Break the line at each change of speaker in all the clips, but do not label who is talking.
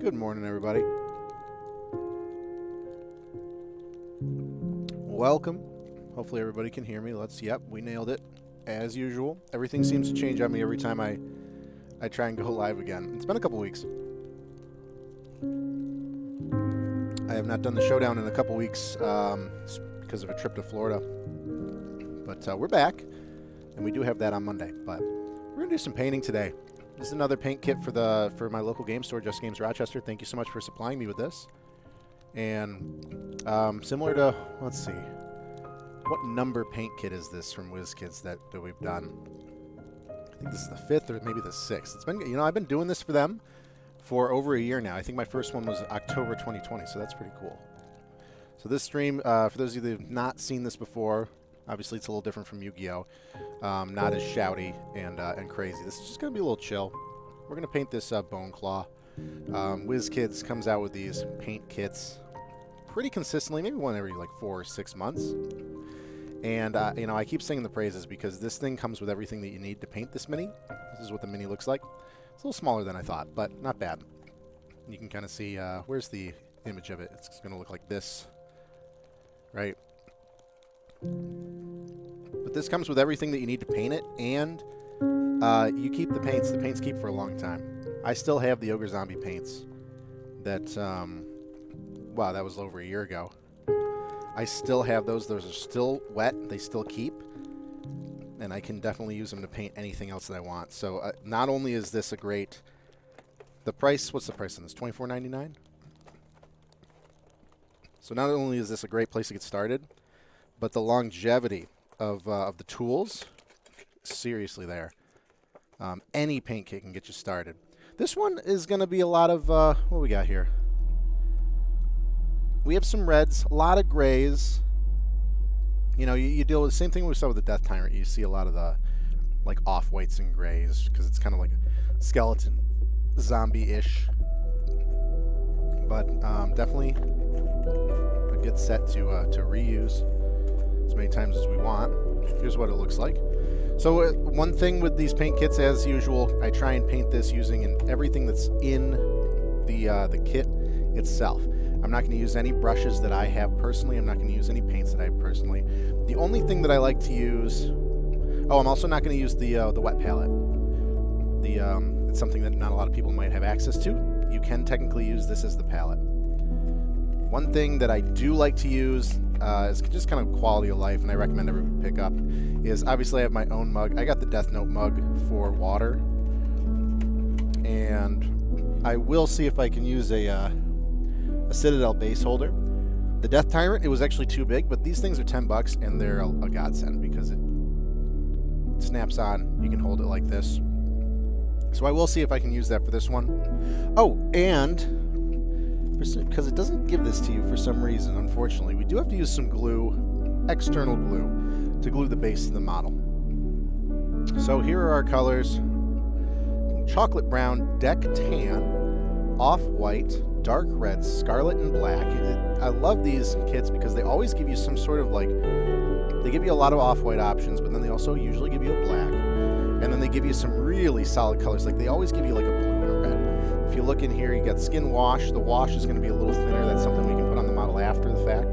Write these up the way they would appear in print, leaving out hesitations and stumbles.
Good morning, everybody. Welcome. Hopefully everybody can hear me. Yep, we nailed it. As usual. Everything seems to change on me every time I try and go live again. It's been a couple weeks. I have not done the showdown in a couple weeks because of a trip to Florida. But we're back, and we do have that on Monday. But we're going to do some painting today. This is another paint kit for my local game store, Just Games Rochester. Thank you so much for supplying me with this. And similar to, let's see, what number paint kit is this from Wizkids that we've done? I think this is the 5th or maybe the 6th. It's been, you know, I've been doing this for them for over a year now. I think my first one was October 2020, so that's pretty cool. So this stream, for those of you that have not seen this before, obviously it's a little different from Yu-Gi-Oh! Not as shouty and crazy. This is just going to be a little chill. We're going to paint this Boneclaw. Wizkids comes out with these paint kits pretty consistently, maybe one every like 4 or 6 months. And, you know, I keep singing the praises because this thing comes with everything that you need to paint this mini. This is what the mini looks like. It's a little smaller than I thought, but not bad. You can kind of see, where's the image of it? It's going to look like this, right? But this comes with everything that you need to paint it, and you keep the paints. The paints keep for a long time. I still have the Ogre Zombie paints that, wow, that was over a year ago. I still have those. Those are still wet. They still keep. And I can definitely use them to paint anything else that I want. So not only is this a great... The price, what's the price on this? $24.99? So not only is this a great place to get started, but the longevity of the tools, seriously there. Any paint kit can get you started. This one is going to be a lot of... what we got here? We have some reds, a lot of grays. You know, you deal with the same thing we saw with the Death Tyrant. You see a lot of the, like, off-whites and grays, because it's kind of like a skeleton, zombie-ish. But definitely a good set to reuse as many times as we want. Here's what it looks like. So one thing with these paint kits, as usual, I try and paint this using everything that's in the kit itself. I'm not going to use any brushes that I have personally. I'm not going to use any paints that I have personally. The only thing that I like to use... Oh, I'm also not going to use the wet palette. It's something that not a lot of people might have access to. You can technically use this as the palette. One thing that I do like to use is just kind of quality of life, and I recommend everybody pick up, is obviously I have my own mug. I got the Death Note mug for water. And I will see if I can use a Citadel base holder. The Death Tyrant, it was actually too big, but these things are $10 and they're a godsend because it snaps on. You can hold it like this. So I will see if I can use that for this one. Oh, and because it doesn't give this to you for some reason, unfortunately, we do have to use some glue, external glue, to glue the base to the model. So here are our colors: chocolate brown, deck tan, off-white, dark red, scarlet, and black. I love these kits because they always give you some sort of, like, they give you a lot of off-white options, but then they also usually give you a black. And then they give you some really solid colors. Like, they always give you, like, a blue and a red. If you look in here, you got skin wash. The wash is going to be a little thinner. That's something we can put on the model after the fact.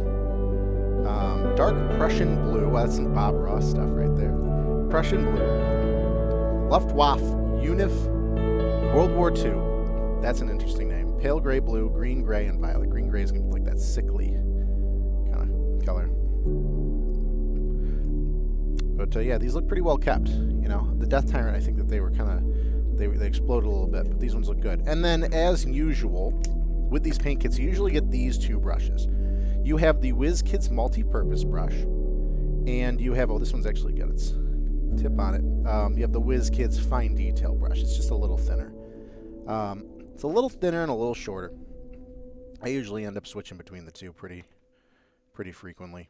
Dark Prussian blue. Well, that's some Bob Ross stuff right there. Prussian blue. Luftwaffe Unif World War II. That's an interesting name. Pale gray, blue, green, gray, and violet. Green gray is going to be like that sickly kind of color. But yeah, these look pretty well kept. You know, the Death Tyrant, I think that they were kind of, they exploded a little bit, but these ones look good. And then, as usual, with these paint kits, you usually get these two brushes. You have the Wizkids multi-purpose brush, and you have, oh, this one's actually good. It's tip on it. You have the Wizkids fine detail brush. It's just a little thinner. It's a little thinner and a little shorter. I usually end up switching between the two pretty frequently.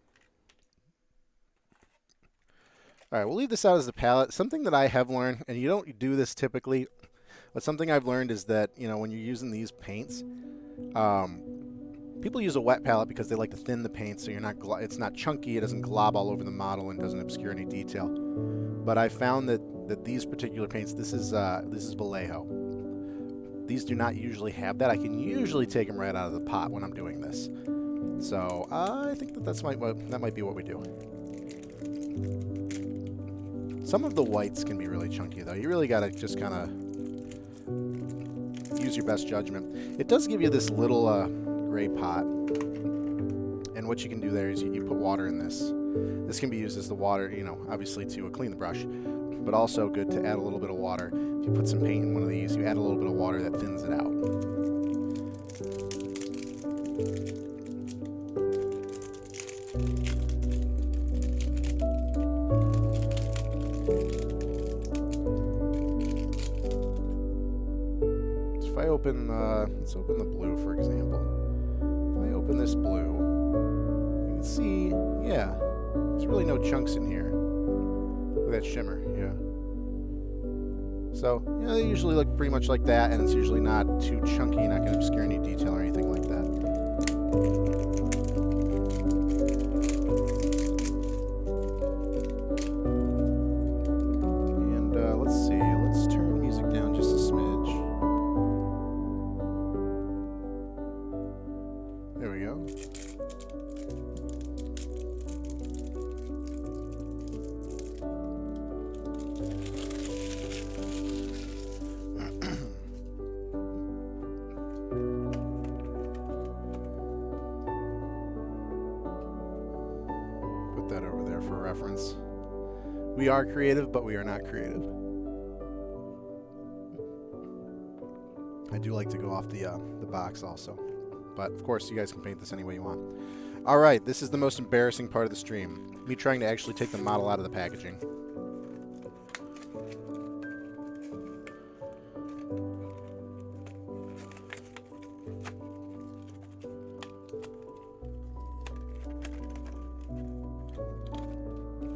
All right, we'll leave this out as the palette. Something that I have learned, and you don't do this typically, but something I've learned is that, you know, when you're using these paints, people use a wet palette because they like to thin the paint so you're not it's not chunky, it doesn't glob all over the model and doesn't obscure any detail. But I found that these particular paints, this is Vallejo. These do not usually have that. I can usually take them right out of the pot when I'm doing this. So I think that that might be what we do. Some of the whites can be really chunky, though. You really got to just kind of use your best judgment. It does give you this little gray pot. And what you can do there is you put water in this. This can be used as the water, you know, obviously to clean the brush, but also good to add a little bit of water. If you put some paint in one of these, you add a little bit of water that thins it out. So if I open, let's open the blue, for example. If I open this blue, you can see, yeah, there's really no chunks in here. Look at that shimmer, yeah. So, yeah, they usually look pretty much like that, and it's usually not too chunky, not going to obscure any detail or anything like that. And let's see, let's turn the music down just a smidge. There we go. That over there for reference. We are creative, but we are not creative. I do like to go off the box also, but of course you guys can paint this any way you want. All right, this is the most embarrassing part of the stream. Me trying to actually take the model out of the packaging.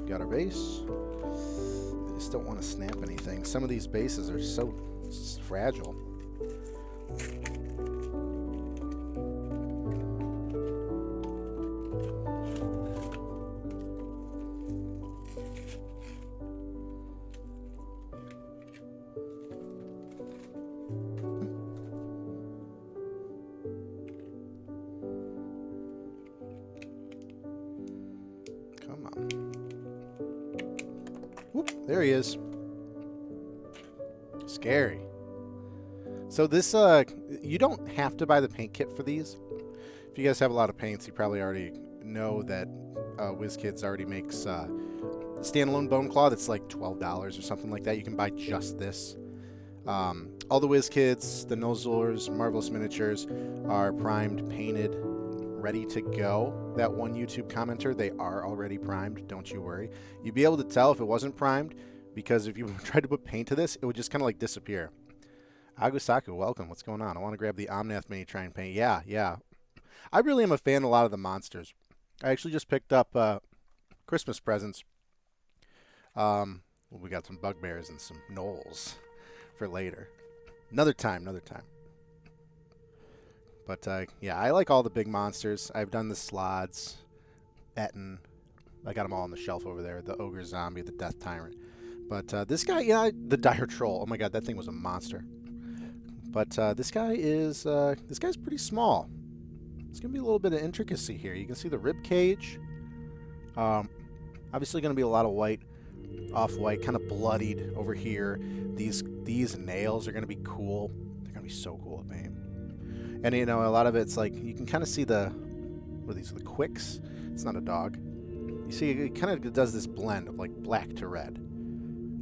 Got our base. I just don't want to snap anything. Some of these bases are so fragile. Come on. Whoop, there he is. Scary. So this, you don't have to buy the paint kit for these. If you guys have a lot of paints, you probably already know that Wizkids already makes standalone Boneclaw that's like $12 or something like that. You can buy just this. All the Wizkids, the Nozzlers, Marvelous Miniatures are primed, painted, ready to go. That one YouTube commenter, they are already primed, don't you worry. You'd be able to tell if it wasn't primed, because if you tried to put paint to this, it would just kind of like disappear. Agusaku, welcome. What's going on? I want to grab the Omnath Mini Try and Paint. Yeah. I really am a fan of a lot of the monsters. I actually just picked up Christmas presents. We got some bugbears and some gnolls for later. Another time. But yeah, I like all the big monsters. I've done the Slods, Etten. I got them all on the shelf over there. The Ogre Zombie, the Death Tyrant. But this guy, yeah, the Dire Troll. Oh my god, that thing was a monster. But this guy's pretty small. It's gonna be a little bit of intricacy here. You can see the rib cage. Obviously gonna be a lot of white, off-white, kind of bloodied over here. These nails are gonna be cool. They're gonna be so cool to paint. And you know, a lot of it's like you can kind of see what are these? The quicks. It's not a dog. You see, it kind of does this blend of like black to red.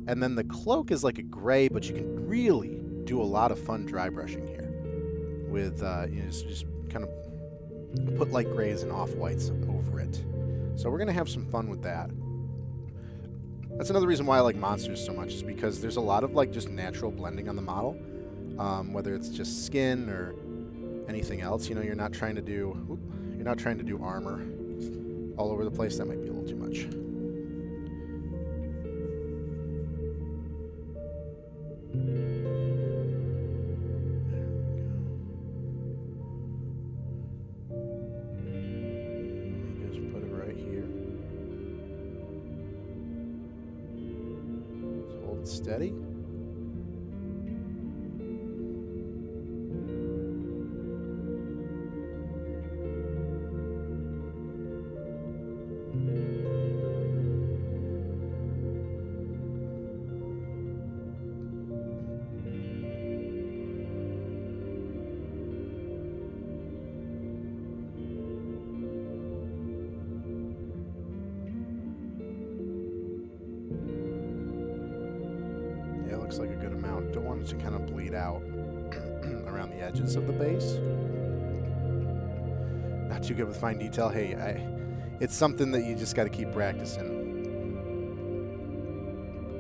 And then the cloak is like a gray, but you can really do a lot of fun dry brushing here with you know, just kind of put light grays and off-whites over it. So we're going to have some fun with that. That's another reason why I like monsters so much, is because there's a lot of like just natural blending on the model, whether it's just skin or anything else. You know, you're not trying to do armor all over the place. That might be a little too much. Steady. Yeah, looks like a good amount. Don't want it to kind of bleed out around the edges of the base. Not too good with fine detail. Hey, it's something that you just got to keep practicing.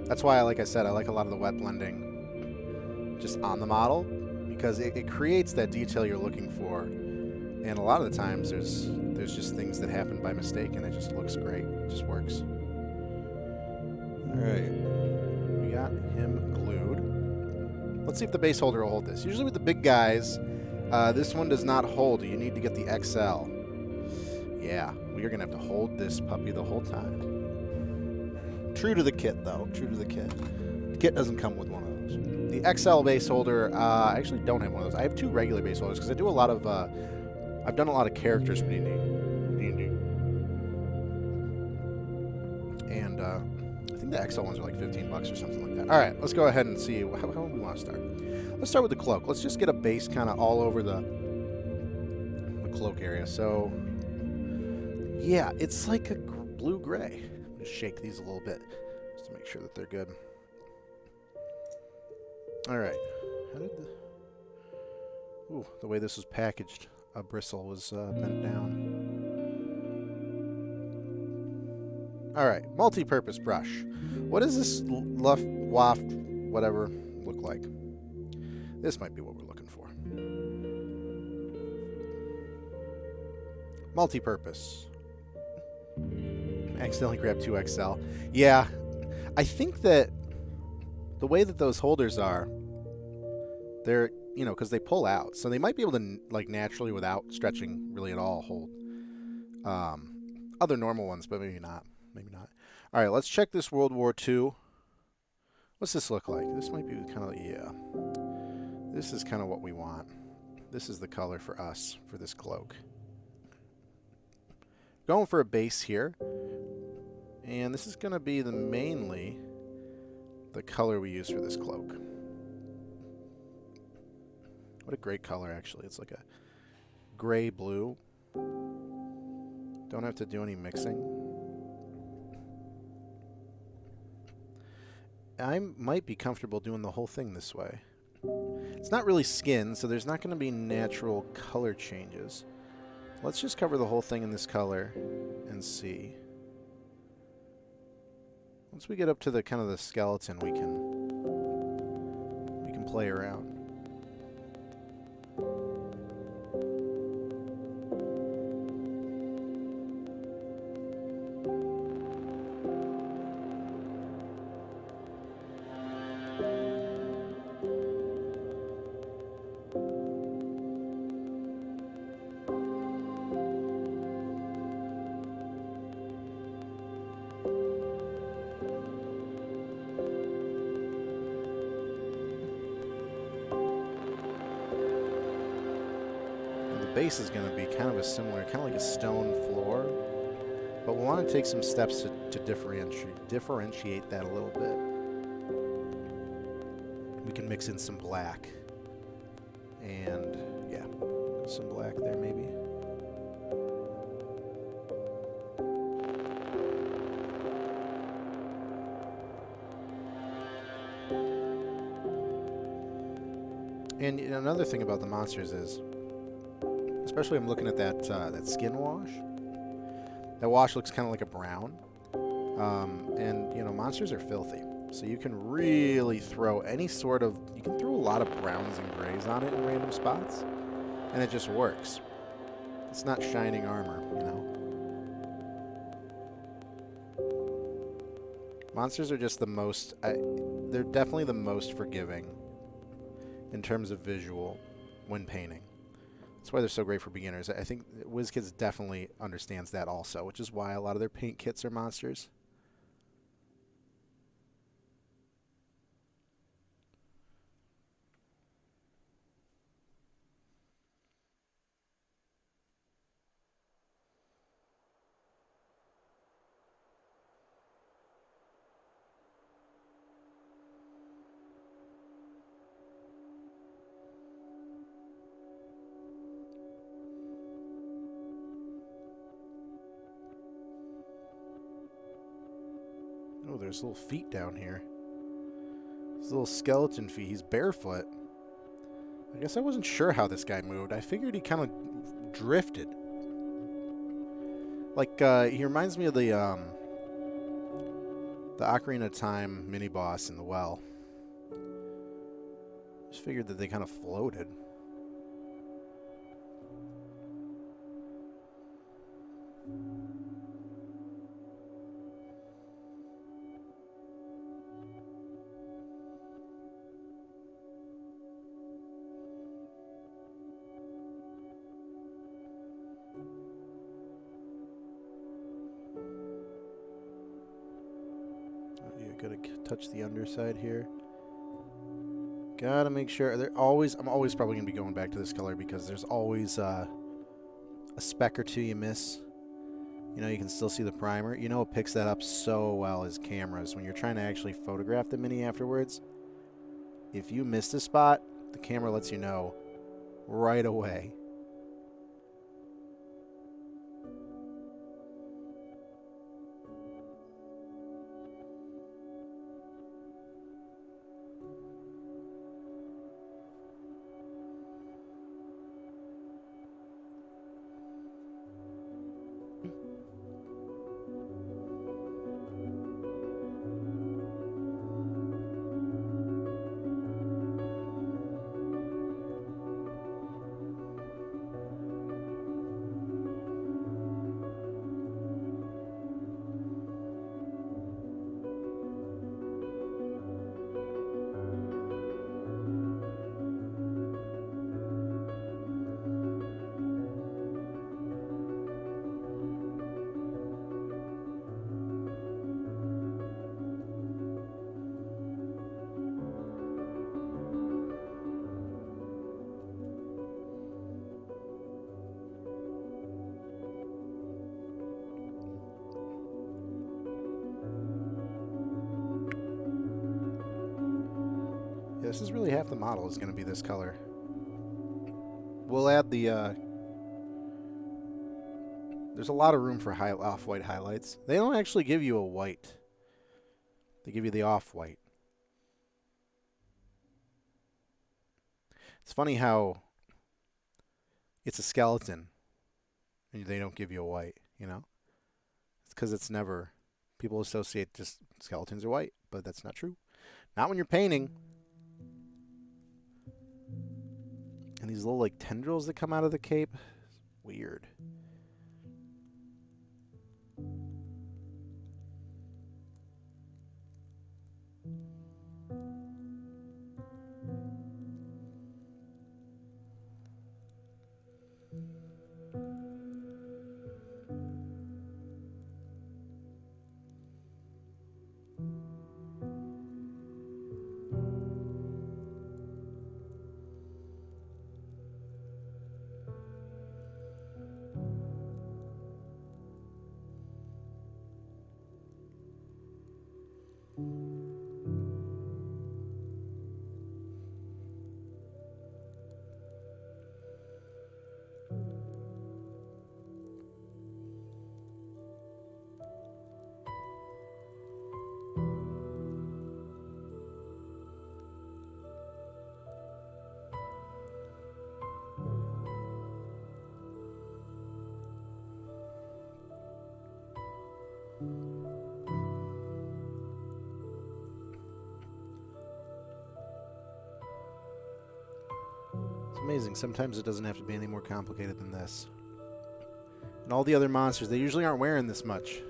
That's why, like I said, I like a lot of the wet blending just on the model, because it creates that detail you're looking for. And a lot of the times there's just things that happen by mistake, and it just looks great. It just works. All right, we got him glued. Let's see if the base holder will hold this. Usually with the big guys, this one does not hold. You need to get the XL. Yeah, we are going to have to hold this puppy the whole time. True to the kit, though. True to the kit. The kit doesn't come with one of those. The XL base holder, I actually don't have one of those. I have 2 regular base holders because I do a lot of... I've done a lot of characters for D&D. And I think the XL ones are like $15 or something like that. All right, let's go ahead and see how we want to start. Let's start with the cloak. Let's just get a base kind of all over the cloak area. So, yeah, it's like a blue-gray. Just shake these a little bit just to make sure that they're good. All right. How did the way this was packaged, a bristle was bent down. All right, multi-purpose brush. What does this waft, whatever, look like? This might be what we're looking for. Multi-purpose. Accidentally grabbed 2XL. Yeah, I think that the way that those holders are, they're, you know, because they pull out, so they might be able to, like, naturally, without stretching really at all, hold other normal ones, but maybe not. Maybe not. All right, let's check this World War II. What's this look like? This might be kind of, yeah. This is kind of what we want. This is the color for us, for this cloak. Going for a base here. And this is going to be mainly the color we use for this cloak. What a great color, actually. It's like a gray-blue. Don't have to do any mixing. I might be comfortable doing the whole thing this way. It's not really skin, so there's not going to be natural color changes. Let's just cover the whole thing in this color and see. Once we get up to the kind of the skeleton, we can play around. Base is going to be kind of a similar, kind of like a stone floor, but we want to take some steps to differentiate that a little bit. We can mix in some black, and yeah, some black there maybe. And another thing about the monsters is, especially I'm looking at that that skin wash. That wash looks kind of like a brown. And, you know, monsters are filthy. So you can really throw any sort of... You can throw a lot of browns and grays on it in random spots. And it just works. It's not shining armor, you know. Monsters are just the most... they're definitely the most forgiving in terms of visual when painting. That's why they're so great for beginners. I think Wizkids definitely understands that also, which is why a lot of their paint kits are monsters. Oh, there's little feet down here. His little skeleton feet. He's barefoot. I guess I wasn't sure how this guy moved. I figured he kind of drifted. Like, he reminds me of the Ocarina of Time mini-boss in the well. Just figured that they kind of floated. Gotta touch the underside here. Gotta make sure. I'm always probably gonna be going back to this color because there's always a speck or two you miss. You know, you can still see the primer. You know, it picks that up so well as cameras when you're trying to actually photograph the mini afterwards. If you missed a spot, the camera lets you know right away. Yeah, this is really half the model is going to be this color. We'll add the... there's a lot of room for off-white highlights. They don't actually give you a white. They give you the off-white. It's funny how it's a skeleton and they don't give you a white, you know? It's because it's never... People associate just skeletons are white, but that's not true. Not when you're painting. And these little, like, tendrils that come out of the cape. Weird. It's amazing. Sometimes it doesn't have to be any more complicated than this. And all the other monsters, they usually aren't wearing this much.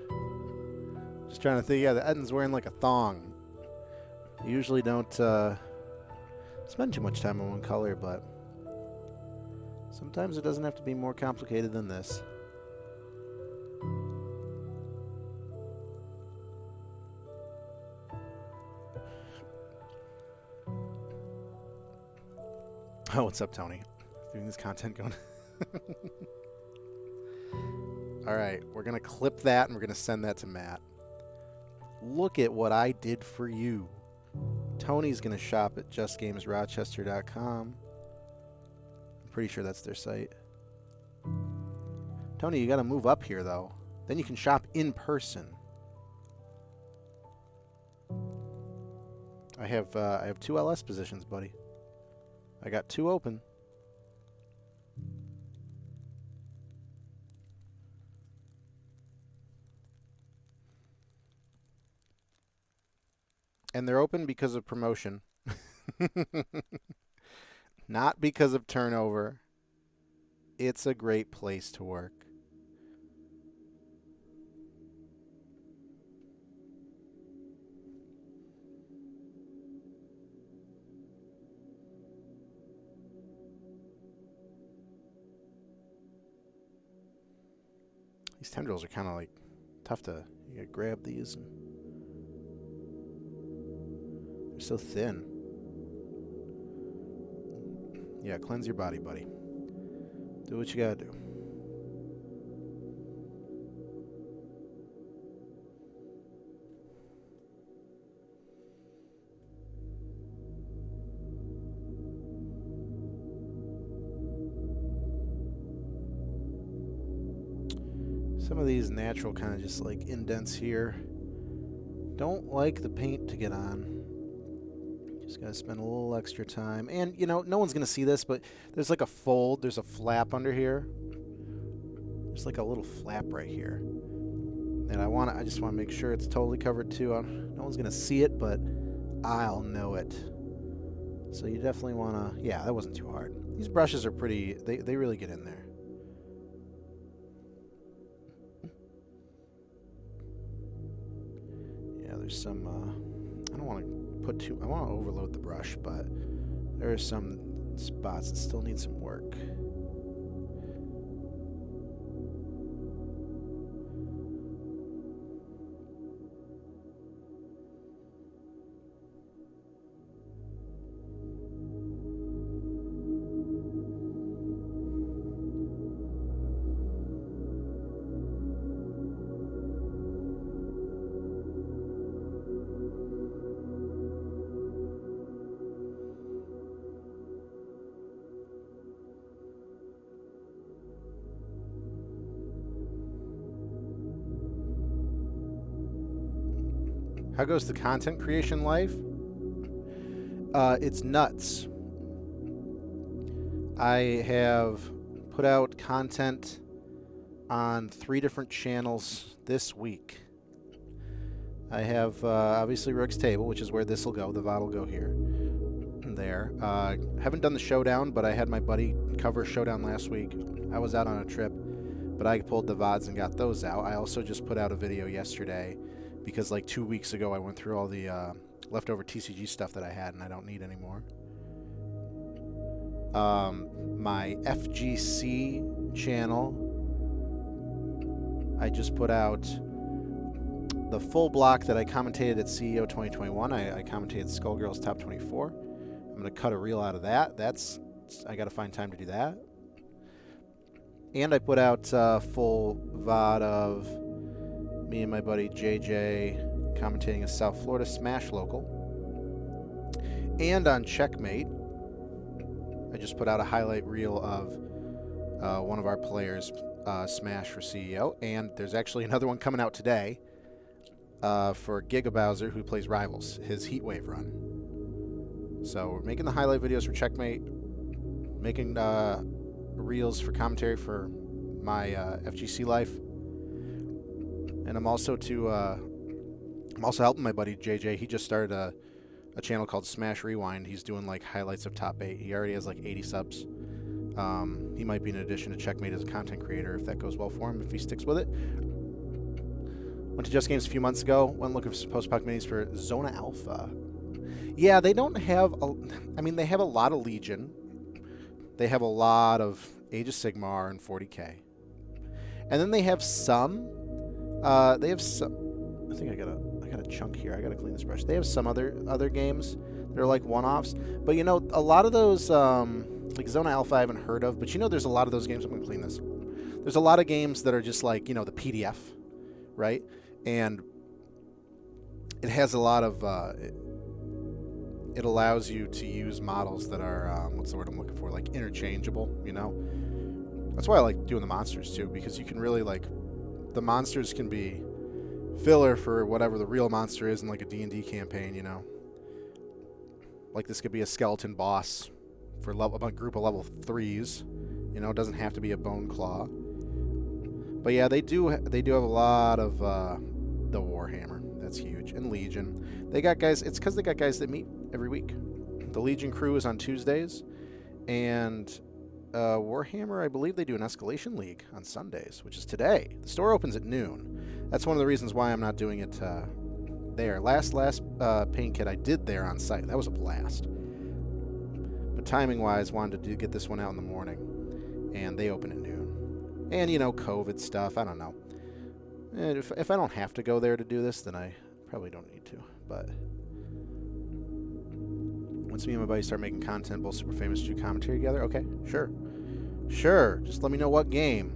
Just trying to think, yeah, the Eden's wearing like a thong. You usually don't spend too much time on one color, but sometimes it doesn't have to be more complicated than this. Oh, what's up, Tony? Doing this content going. Alright, we're going to clip that and we're going to send that to Matt. Look at what I did for you. Tony's going to shop at justgamesrochester.com. I'm pretty sure that's their site. Tony, you got to move up here, though. Then you can shop in person. I have 2 LS positions, buddy. I got 2 open. And they're open because of promotion. Not because of turnover. It's a great place to work. These tendrils are kind of like tough to you gotta grab these. And they're so thin. Yeah, cleanse your body, buddy. Do what you gotta do. Some of these natural kind of just like indents here. Don't like the paint to get on. Just gotta spend a little extra time. And, you know, no one's gonna see this, but there's like a fold. There's a flap under here. There's like a little flap right here. And I just want to make sure it's totally covered too. No one's gonna see it, but I'll know it. So you definitely want to... Yeah, that wasn't too hard. These brushes are pretty... They really get in there. There's some, I don't want to put too, I want to overload the brush, but there are some spots that still need some work. How goes the content creation life? It's nuts. I have put out content on 3 different channels this week. I have obviously Rook's Table, which is where this will go. The VOD will go here and there. Haven't done the Showdown, but I had my buddy cover Showdown last week. I was out on a trip, but I pulled the VODs and got those out. I also just put out a video yesterday because like 2 weeks ago I went through all the leftover TCG stuff that I had and I don't need anymore. My FGC channel, I just put out the full block that I commentated at CEO 2021. I commentated Skullgirls Top 24. I'm going to cut a reel out of that. I got to find time to do that. And I put out full VOD of me and my buddy JJ commentating a South Florida Smash local. And on Checkmate, I just put out a highlight reel of one of our players Smash for CEO. And there's actually another one coming out today for Giga Bowser, who plays Rivals, his Heatwave run. So we're making the highlight videos for Checkmate, making reels for commentary for my FGC life. And I'm also helping my buddy JJ. He just started a channel called Smash Rewind. He's doing like highlights of top 8. He already has like 80 subs. He might be an addition to Checkmate as a content creator if that goes well for him, if he sticks with it. Went to Just Games a few months ago. Went looking for post-puck minis for Zona Alpha. Yeah, they don't have... they have a lot of Legion. They have a lot of Age of Sigmar and 40k. And then they have some... I think I got a chunk here. I got to clean this brush. They have some other games that are like one-offs. But, you know, a lot of those... like Zona Alpha I haven't heard of. But, you know, there's a lot of those games... I'm going to clean this. There's a lot of games that are just like, you know, the PDF, right? And it has a lot of... it allows you to use models that are, what's the word I'm looking for, like interchangeable, you know? That's why I like doing the monsters too, because you can really like, the monsters can be filler for whatever the real monster is in like a D&D campaign, you know? Like this could be a skeleton boss for a group of level 3s. You know, it doesn't have to be a Boneclaw. But yeah, they do have a lot of the Warhammer. That's huge. And Legion. They got guys. It's because they got guys that meet every week. The Legion crew is on Tuesdays, and Warhammer, I believe they do an Escalation League on Sundays, which is today. The store opens at noon. That's one of the reasons why I'm not doing it there. Last paint kit I did there on site. That was a blast. But timing-wise, wanted to get this one out in the morning, and they open at noon. And, you know, COVID stuff, I don't know. And if I don't have to go there to do this, then I probably don't need to. But once me and my buddy start making content, both super famous do commentary together, okay, sure. Sure, just let me know what game.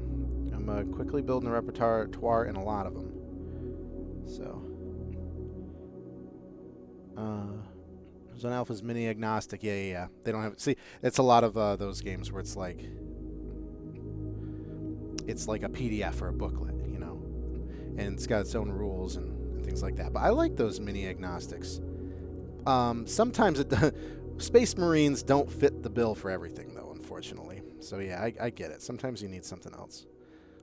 I'm quickly building a repertoire in a lot of them. So. Zone Alpha's mini agnostic, yeah. They don't have, see, it's a lot of those games where it's like a PDF or a booklet, you know, and it's got its own rules and things like that. But I like those mini agnostics. Sometimes Space Marines don't fit the bill for everything, though, unfortunately. So yeah, I get it. Sometimes you need something else.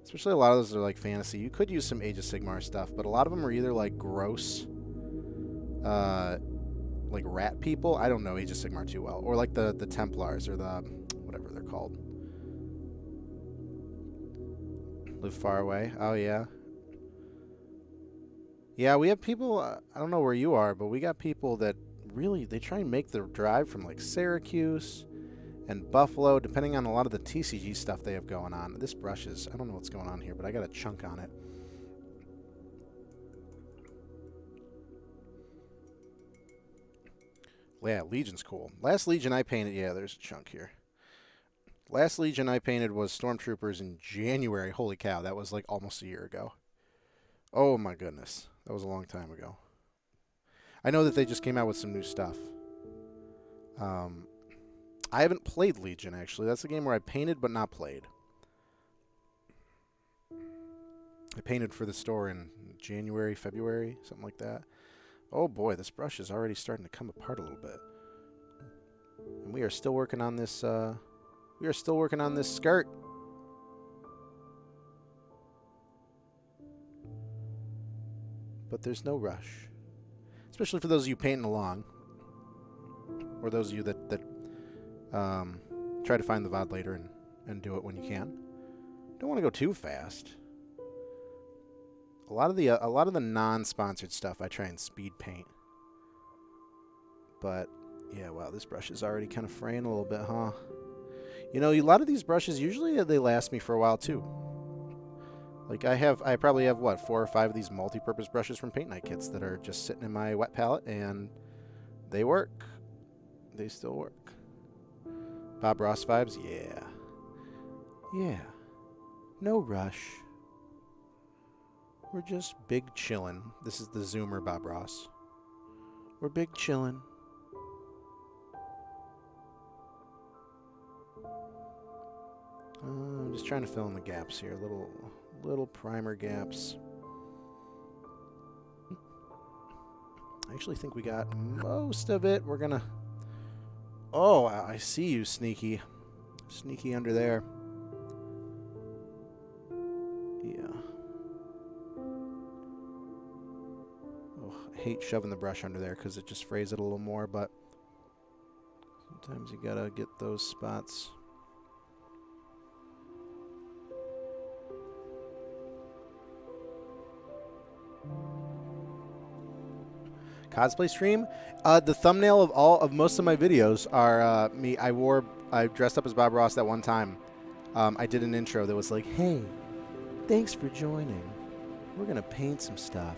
Especially a lot of those are like fantasy. You could use some Age of Sigmar stuff, but a lot of them are either like gross, like rat people. I don't know Age of Sigmar too well. Or like the Templars or the whatever they're called. Live far away. Oh yeah. Yeah, we have people, I don't know where you are, but we got people that really, they try and make the drive from like Syracuse and Buffalo, depending on a lot of the TCG stuff they have going on. This brush is, I don't know what's going on here, but I got a chunk on it. Yeah, Legion's cool. Last Legion I painted, yeah, there's a chunk here. Last Legion I painted was Stormtroopers in January. Holy cow, that was like almost a year ago. Oh my goodness, that was a long time ago. I know that they just came out with some new stuff. I haven't played Legion, actually. That's a game where I painted but not played. I painted for the store in January, February, something like that. Oh boy, this brush is already starting to come apart a little bit. And we are still working on this, skirt. But there's no rush. Especially for those of you painting along. Or those of you that try to find the VOD later and do it when you can. Don't want to go too fast. A lot of the non-sponsored stuff I try and speed paint. But yeah, wow, this brush is already kind of fraying a little bit, huh? You know, a lot of these brushes usually they last me for a while too. Like I probably have what, 4 or 5 of these multi-purpose brushes from Paint Night kits that are just sitting in my wet palette, and they work. They still work. Bob Ross vibes, yeah. Yeah. No rush. We're just big chillin'. This is the Zoomer Bob Ross. We're big chillin'. I'm just trying to fill in the gaps here. Little primer gaps. I actually think we got most of it. We're gonna... Oh, I see you, Sneaky. Sneaky under there. Yeah. Oh, I hate shoving the brush under there because it just frays it a little more, but sometimes you gotta get those spots. Cosplay stream. The thumbnail of most of my videos are me. I dressed up as Bob Ross that one time. I did an intro that was like, "Hey, thanks for joining. We're gonna paint some stuff."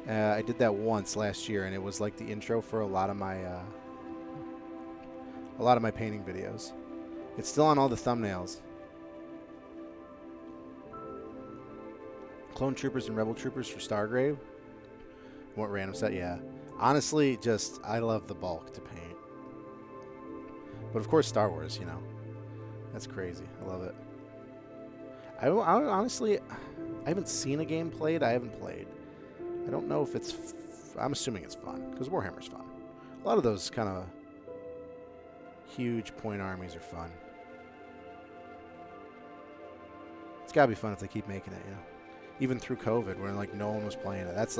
I did that once last year, and it was like the intro for a lot of my painting videos. It's still on all the thumbnails. Clone Troopers and Rebel Troopers for Stargrave. What random set? Yeah. Honestly, just, I love the bulk to paint. But of course, Star Wars, you know. That's crazy. I love it. I honestly, I haven't seen a game played. I haven't played. I don't know if it's... I'm assuming it's fun, because Warhammer's fun. A lot of those kind of huge point armies are fun. It's gotta be fun if they keep making it, you know. Even through COVID, when like no one was playing it, that's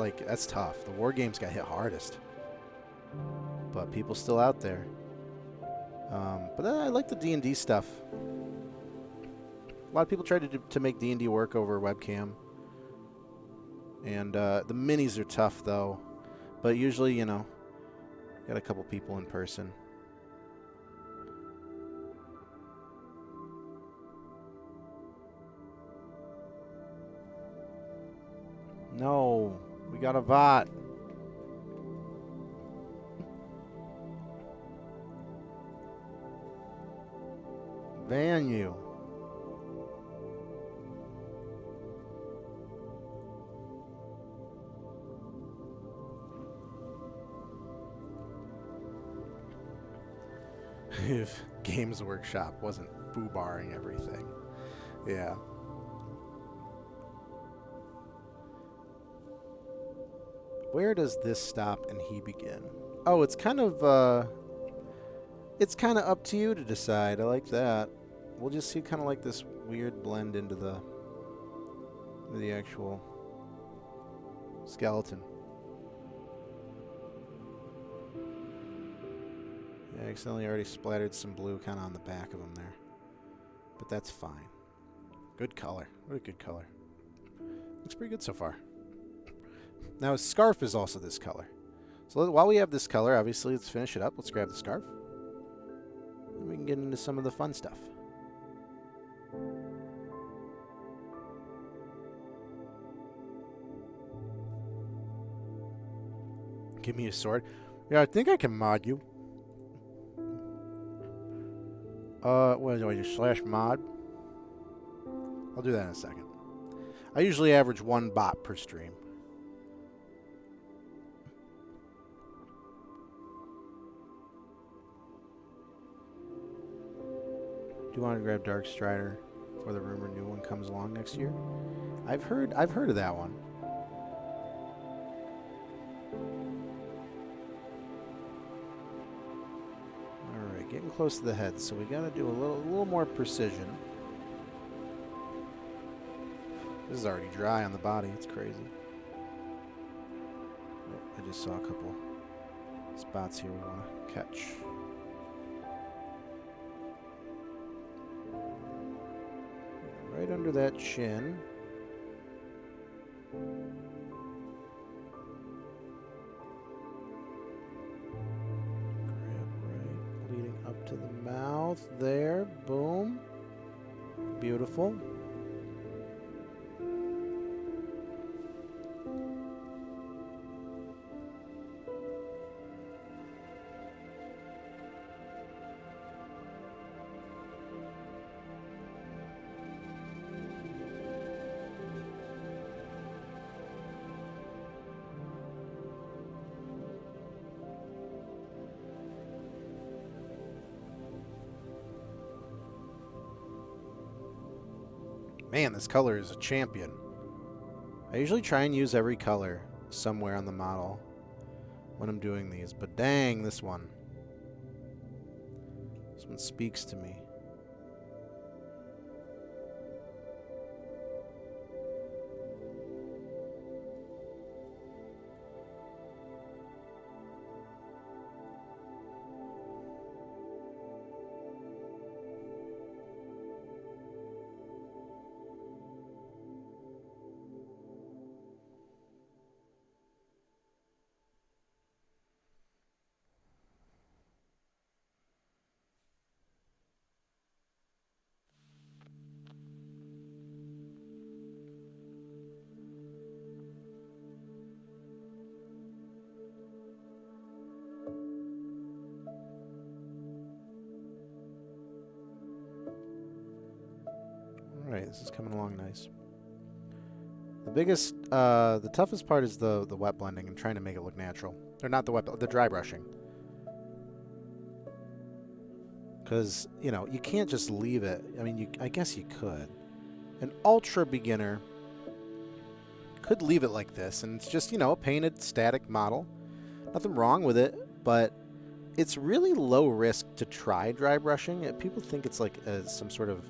tough. The war games got hit hardest, but people still out there. But I like the D&D stuff. A lot of people try to make D&D work over webcam, and the minis are tough though. But usually, you know, got a couple people in person. No, we got a bot. Ban you. If Games Workshop wasn't foobarring everything. Yeah. Where does this stop and he begin? Oh, it's kind of up to you to decide. I like that. We'll just see kind of like this weird blend into the actual skeleton. I accidentally already splattered some blue kind of on the back of him there. But that's fine. Good color. What a good color. Looks pretty good so far. Now his scarf is also this color. So while we have this color, obviously, let's finish it up. Let's grab the scarf. And we can get into some of the fun stuff. Give me a sword. Yeah, I think I can mod you. What do I do? Slash mod? I'll do that in a second. I usually average 1 bot per stream. Do you want to grab Dark Strider before the rumored new one comes along next year? I've heard of that one. Alright, getting close to the head, so we gotta do a little more precision. This is already dry on the body, it's crazy. Oh, I just saw a couple spots here we want to catch. Right under that chin. Grab right, leading up to the mouth. There, boom. Beautiful. Man, this color is a champion. I usually try and use every color somewhere on the model when I'm doing these, but dang, this one speaks to me. Alright, this is coming along nice. The toughest part is the wet blending and trying to make it look natural. Or not the dry brushing. Because, you know, you can't just leave it. I mean, I guess you could. An ultra beginner could leave it like this, and it's just, you know, a painted static model. Nothing wrong with it, but It's really low risk to try dry brushing. People think it's like some sort of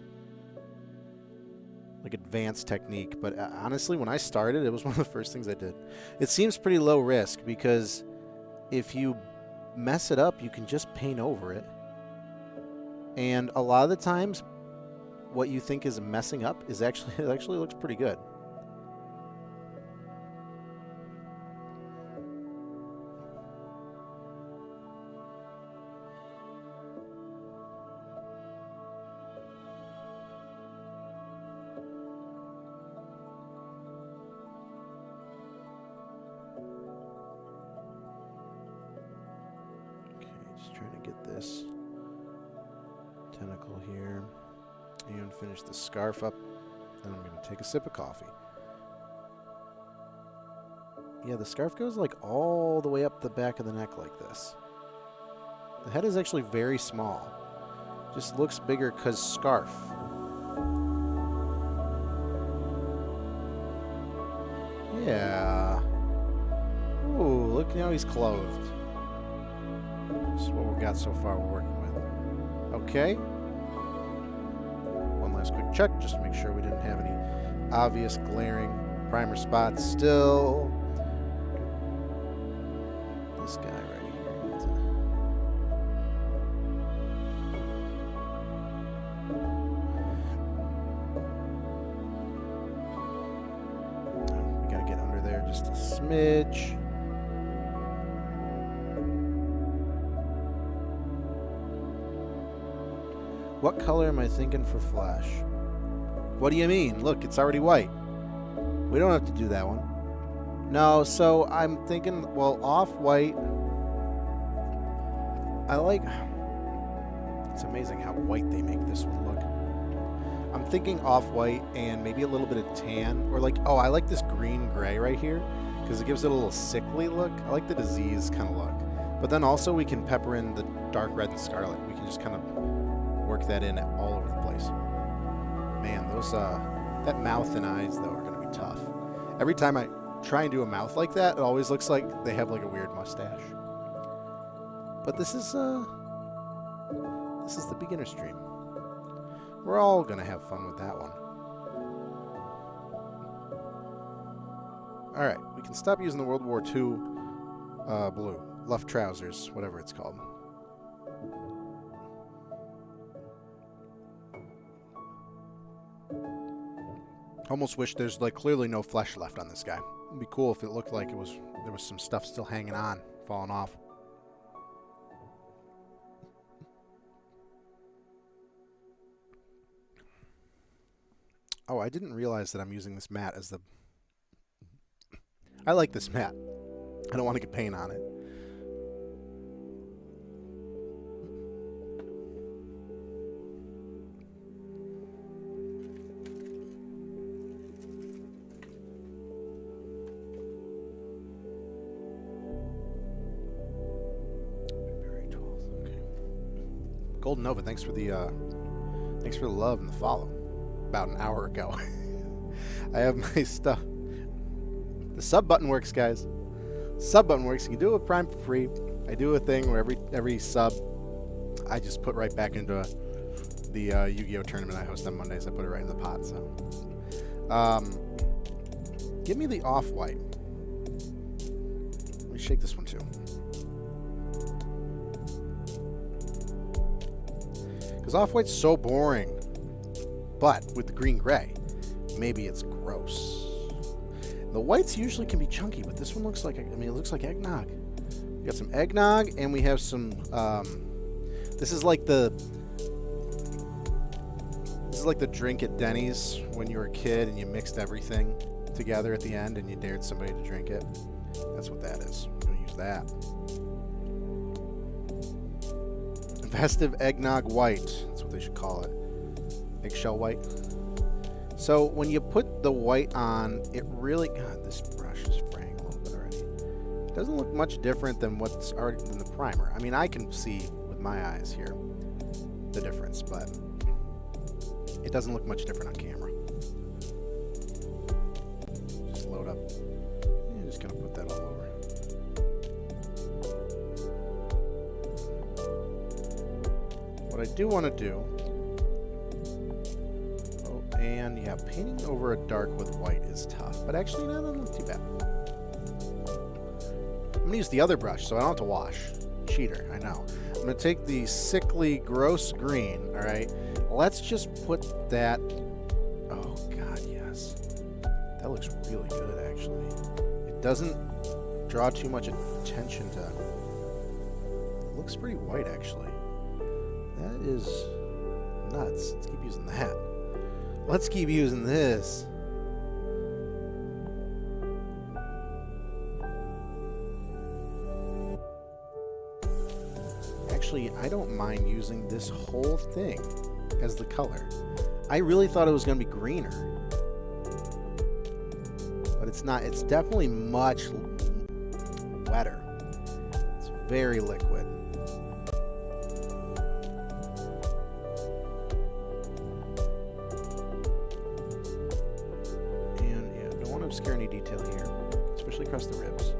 like advanced technique, but honestly, when I started, it was one of the first things I did. It seems pretty low risk because if you mess it up, you can just paint over it. And a lot of the times, what you think is messing up is actually, it actually looks pretty good. This tentacle here and finish the scarf up. Then I'm going to take a sip of coffee. Yeah, the scarf goes like all the way up the back of the neck like this. The head is actually very small. Just looks bigger because scarf. Yeah. Ooh, look now he's clothed. This is what we've got so far we're working with. Okay. One last quick check just to make sure we didn't have any obvious glaring primer spots still. This guy right here. We gotta get under there just a smidge. What color am I thinking for flesh? What do you mean? Look, it's already white. We don't have to do that one. No, so I'm thinking, well, off-white. I like... It's amazing how white they make this one look. I'm thinking off-white and maybe a little bit of tan. Or like, oh, I like this green-gray right here because it gives it a little sickly look. I like the disease kind of look. But then also we can pepper in the dark red and scarlet. We can just kind of work that in all over the place. Man, those that mouth and eyes though are gonna be tough. Every time I try and do a mouth like that, it always looks like they have like a weird mustache. But this is the beginner stream. We're all gonna have fun with that one. All right, we can stop using the World War II blue, Luff trousers, whatever it's called. Almost wish there's like clearly no flesh left on this guy. It'd be cool if it looked like there was some stuff still hanging on, falling off. Oh, I didn't realize that I'm using this mat as the... I like this mat. I don't want to get paint on it. Golden Nova, thanks for the love and the follow. About an hour ago. I have my stuff. The sub button works, guys. Sub button works. You can do a Prime for free. I do a thing where every sub I just put right back into the Yu-Gi-Oh tournament I host on Mondays. I put it right in the pot. So, give me the off-white. Let me shake this one too. Because off-white's so boring. But with the green-gray, maybe it's gross. The whites usually can be chunky, but this one looks like, I mean, it looks like eggnog. We got some eggnog, and we have some, this is like the drink at Denny's when you were a kid and you mixed everything together at the end and you dared somebody to drink it. That's what that is. I'm going to use that. Festive eggnog white. That's what they should call it. Eggshell white. So when you put the white on, it really... God, this brush is fraying a little bit already. It doesn't look much different than what's already in the primer. I mean, I can see with my eyes here the difference, but it doesn't look much different on camera. Just load up. I'm just going to put that all over. what I do want to do... Oh, and yeah, painting over a dark with white is tough. But actually, no, not too bad. I'm going to use the other brush so I don't have to wash. Cheater, I know. I'm going to take the sickly, gross green, alright? Let's just put that... Oh, God, yes. That looks really good, actually. It doesn't draw too much attention to... It looks pretty white, actually. That is nuts. Let's keep using that. Let's keep using this. Actually, I don't mind using this whole thing as the color. I really thought it was going to be greener. But it's not. It's definitely much wetter. It's very liquid. And yeah, don't want to obscure any detail here, especially across the ribs.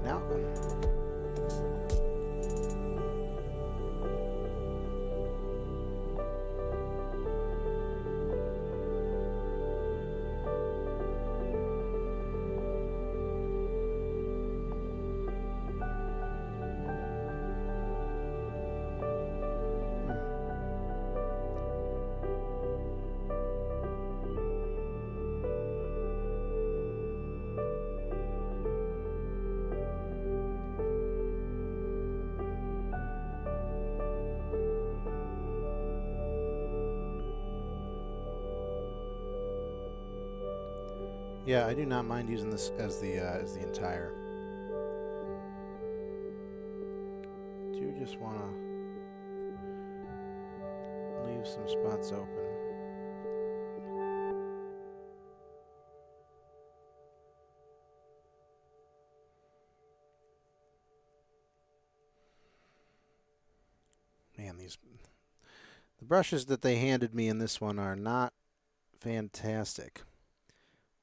Now, yeah, I do not mind using this as the entire. Do just want to leave some spots open. Man, the brushes that they handed me in this one are not fantastic.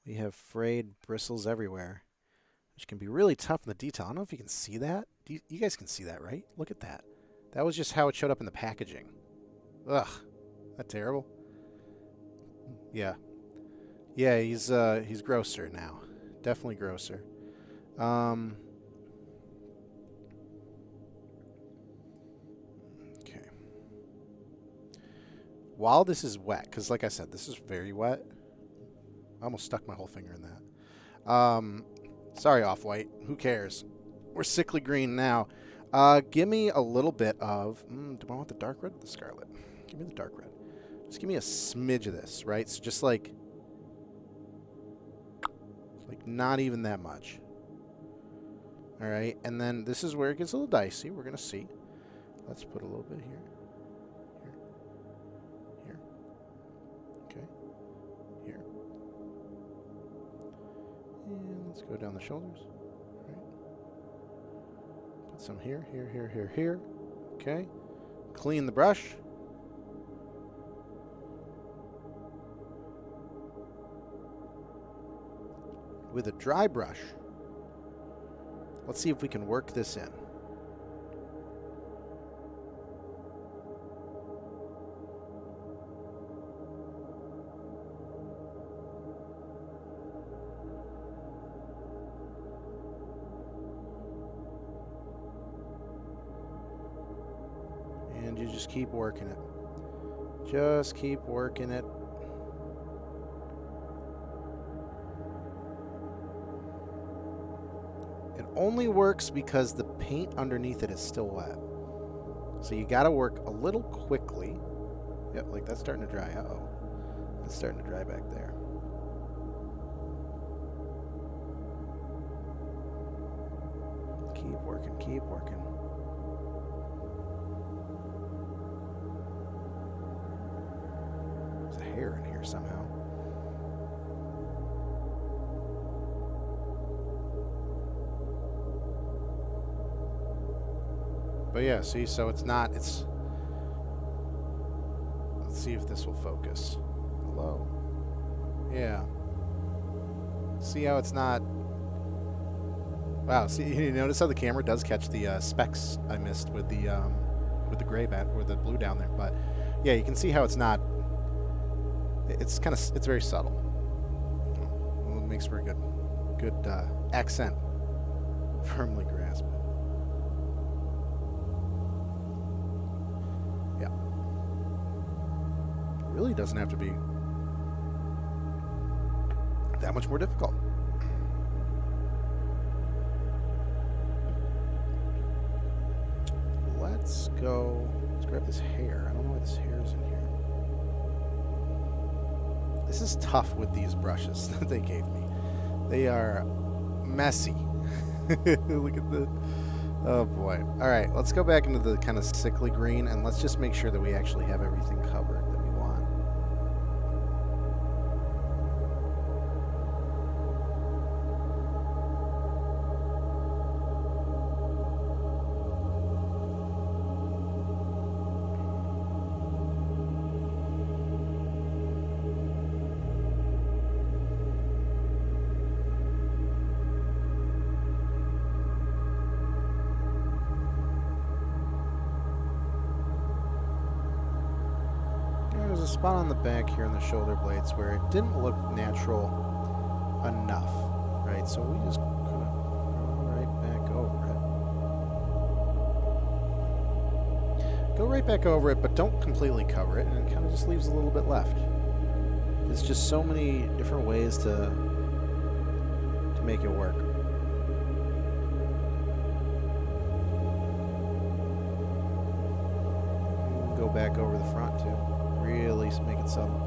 We have frayed bristles everywhere, which can be really tough in the detail. I don't know if you can see that. You guys can see that, right? Look at that. That was just how it showed up in the packaging. Ugh. That terrible? Yeah. Yeah, he's grosser now. Definitely grosser. Okay. While this is wet, because like I said, this is very wet. I almost stuck my whole finger in that. Sorry, Off-White. Who cares? We're sickly green now. Give me a little bit of... do I want the dark red or the Scarlet? Give me the dark red. Just give me a smidge of this, right? So just like not even that much. All right, and then this is where it gets a little dicey. We're going to see. Let's put a little bit here. Here. Okay. Here. And let's go down the shoulders. Right. Put some here, here. Okay. Clean the brush. With a dry brush, let's see if we can work this in. And you just keep working it. Just keep working it. It only works because the paint underneath it is still wet. So you got to work a little quickly. Yep, like that's starting to dry. Uh-oh. That's starting to dry back there. Keep working, keep working. There's a hair in here somehow. But yeah, see, so it's not, it's, let's see if this will focus. Hello. Yeah. See how it's not, Wow, see, you notice how the camera does catch the specks I missed with the gray with the blue down there, but yeah, you can see how it's not. It's very subtle. Well, it makes for a good accent. Firmly grasped. Yeah, it really doesn't have to be that much more difficult. Let's grab this hair. I don't know why this hair is in here. This is tough with these brushes that they gave me. They are messy. Look at the... Oh boy. Alright, let's go back into the kind of sickly green and let's just make sure that we actually have everything covered that we want. There's a spot on the back here in the shoulder blades where it didn't look natural enough, right? So we just kind of go right back over it. Go right back over it, but don't completely cover it, and it kind of just leaves a little bit left. There's just so many different ways to make it work. Go back over the front too. Really make it subtle.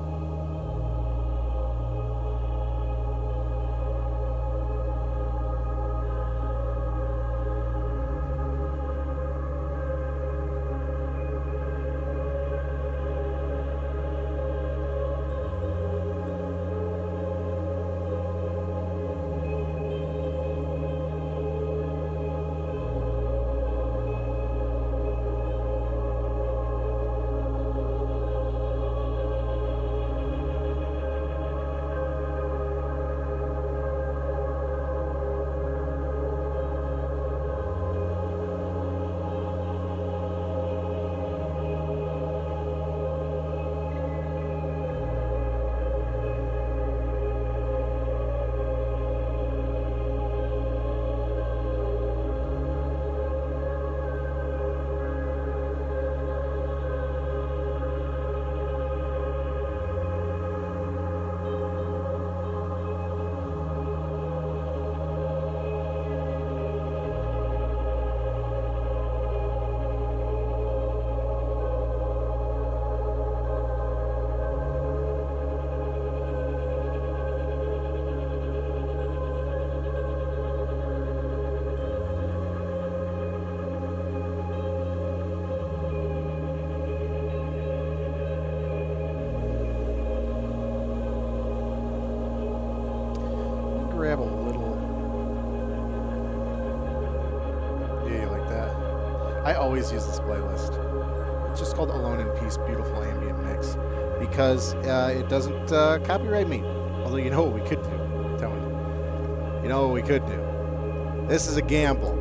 Grab a little. Yeah, you like that? I always use this playlist. It's just called Alone in Peace, Beautiful Ambient Mix, because it doesn't copyright me. Although you know what we could do, Tony. You know what we could do. This is a gamble.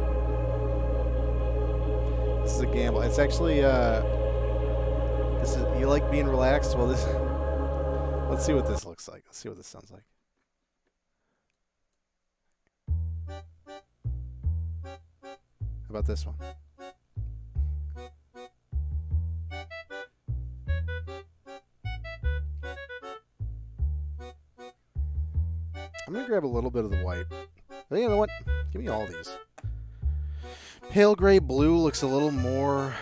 This is a gamble. It's actually this is, you like being relaxed? Well, this. Let's see what this looks like. Let's see what this sounds like. How about this one? I'm going to grab a little bit of the white. You know what? Give me all these. Pale gray blue looks a little more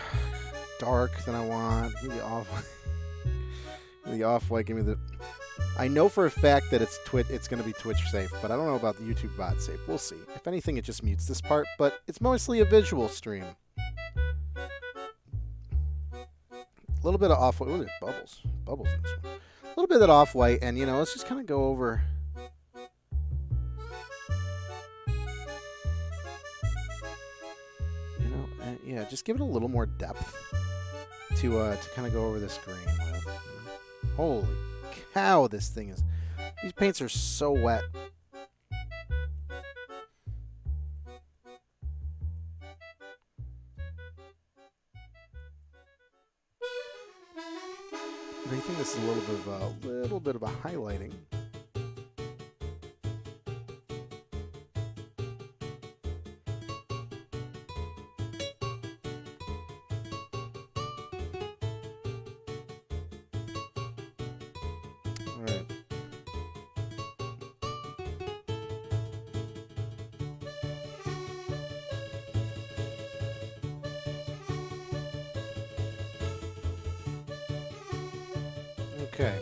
dark than I want. Give me the off-white. The off-white. Give me the... I know for a fact that it's going to be Twitch safe, but I don't know about the YouTube bot safe. We'll see. If anything, it just mutes this part, but it's mostly a visual stream. A little bit of off-white. Oh, there's bubbles. Bubbles in this one. A little bit of that off-white, and, you know, let's just kind of go over... You know, yeah, just give it a little more depth to kind of go over this green with. You know? Holy cow, this thing is... These paints are so wet. I think this is a little bit of a highlighting. All right. Okay.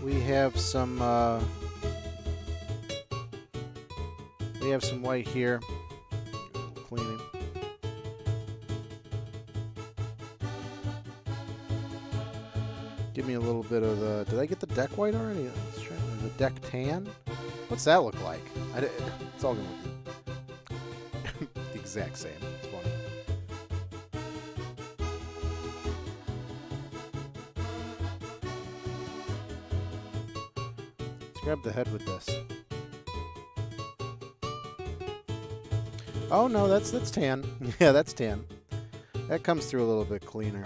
We have some white here. Cleaning. Give me a little bit of the... Did I get the deck white already? Let's try the deck tan. What's that look like? It's all gonna look the exact same. It's funny. Let's grab the head with this. Oh no, that's tan. Yeah, that's tan. That comes through a little bit cleaner.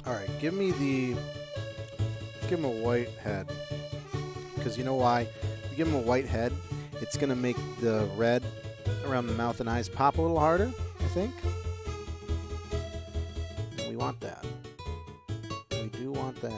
Alright, give him a white head. Because you know why? If you give him a white head, it's going to make the red around the mouth and eyes pop a little harder, I think. And we want that. We do want that.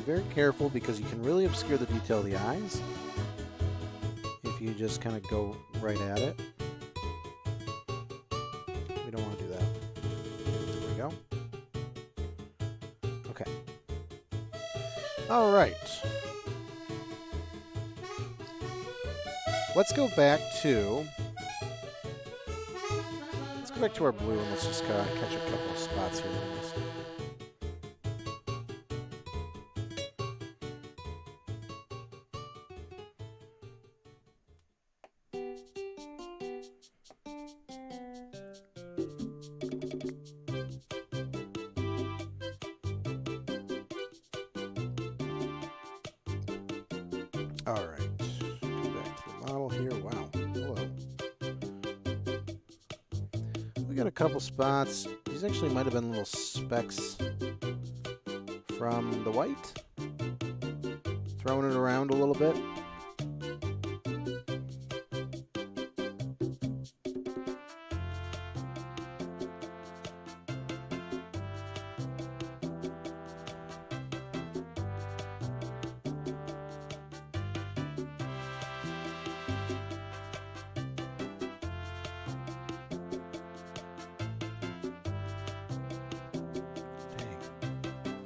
Very careful because you can really obscure the detail of the eyes if you just kind of go right at it. We don't want to do that. There we go. Okay. All right. Let's go back to our blue and let's just catch a couple of spots here. All right, go back to the model here. Wow, hello. We got a couple spots. These actually might have been little specks from the white. Throwing it around a little bit.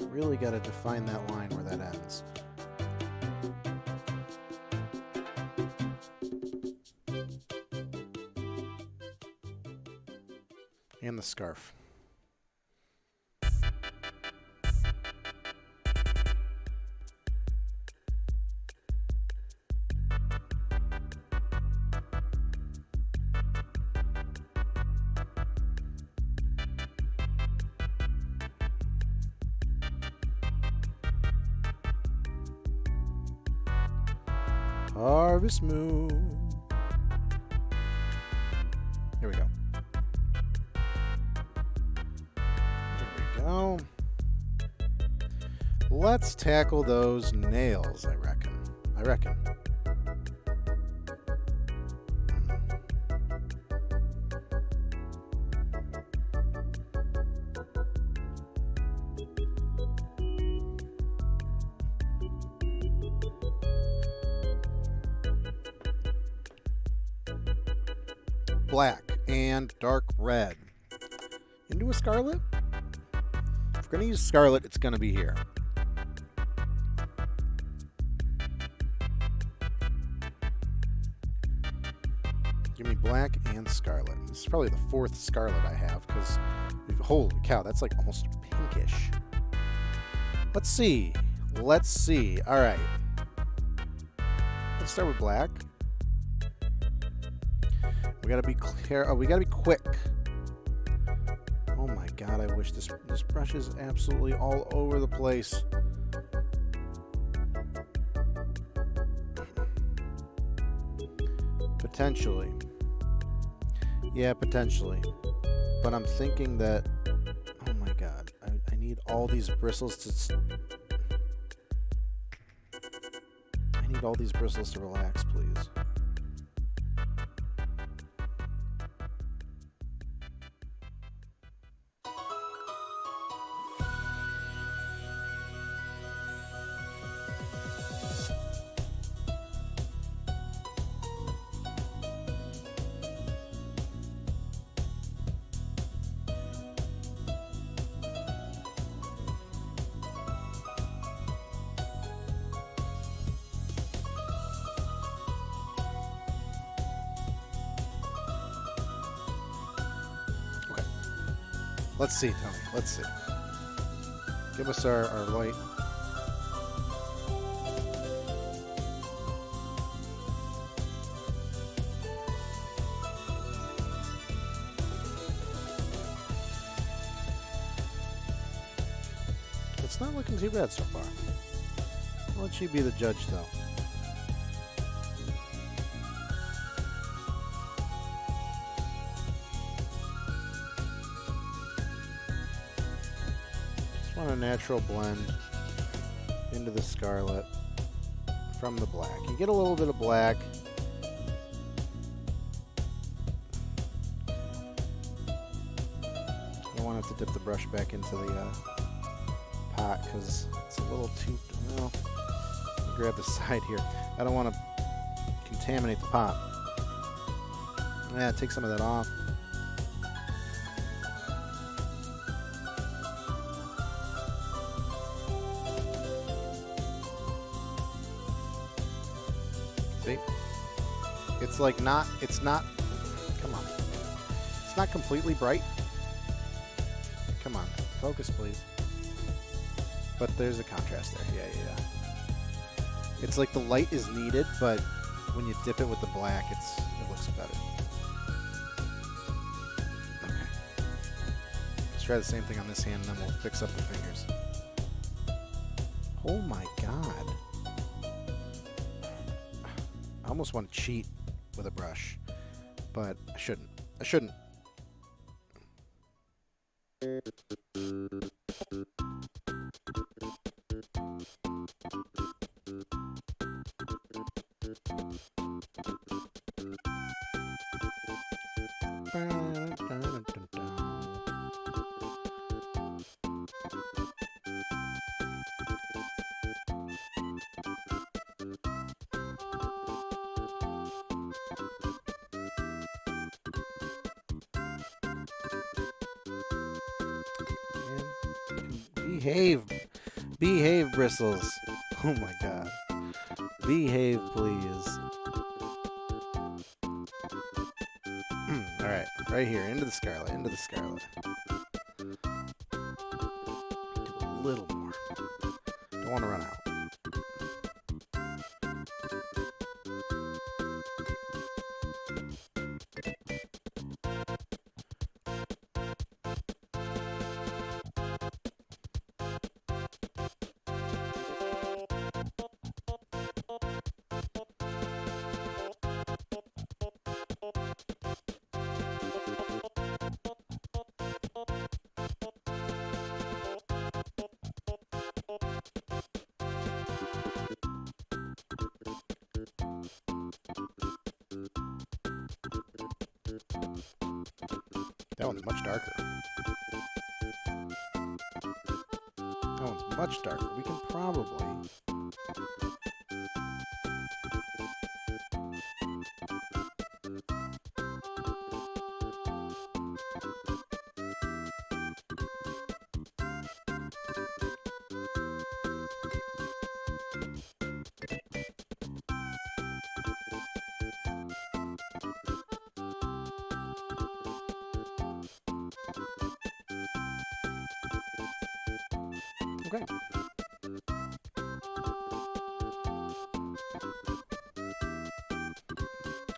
Really got to define that line where that ends. And the scarf. Harvest Moon. Here we go. There we go. Let's tackle those nails, I reckon. Black and dark red. Into a Scarlet? If we're going to use Scarlet, it's going to be here. Give me black and Scarlet. This is probably the 4th Scarlet I have, because, holy cow, that's like almost pinkish. Let's see. Let's see. All right. Let's start with black. We gotta be clear. Oh, we gotta be quick. Oh my god! I wish this brush is absolutely all over the place. Potentially. Yeah, potentially. But I'm thinking that... Oh my god. I need all these bristles to... I need all these bristles to relax, please. Let's see, Tony. Let's see. Give us our light. It's not looking too bad so far. I'll let you be the judge, though. Want a natural blend into the Scarlet from the black. You get a little bit of black. I don't want to have to dip the brush back into the pot because it's a little too... Well, let me grab the side here. I don't want to contaminate the pot. Yeah, take some of that off. See? It's like not, it's not, come on. It's not completely bright. Come on, focus please. But there's a contrast there, yeah. It's like the light is needed, but when you dip it with the black, it looks better. Okay. Let's try the same thing on this hand, and then we'll fix up the fingers. Oh my god. I almost want to cheat with a brush, but I shouldn't. I shouldn't. Behave, bristles. Oh my god. Behave, please. Alright, right here, into the Scarlet, into the Scarlet. Do a little more. Don't want to run out. That one's much darker. That one's much darker. We can probably... Okay.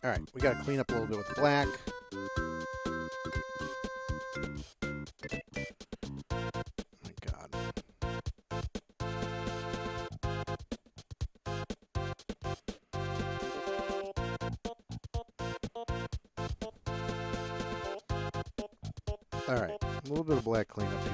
All right, we got to clean up a little bit with the black. Oh my God. All right, a little bit of black cleanup here.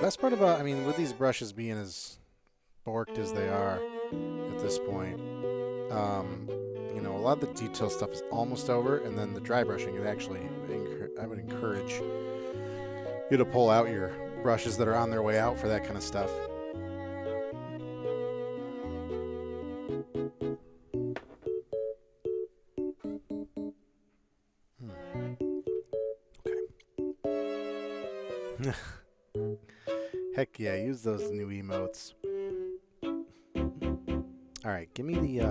Best part about, I mean, with these brushes being as borked as they are at this point, you know, a lot of the detail stuff is almost over, and then the dry brushing, it actually, I would encourage you to pull out your brushes that are on their way out for that kind of stuff. Okay. Heck yeah, use those new emotes. Alright, give me the,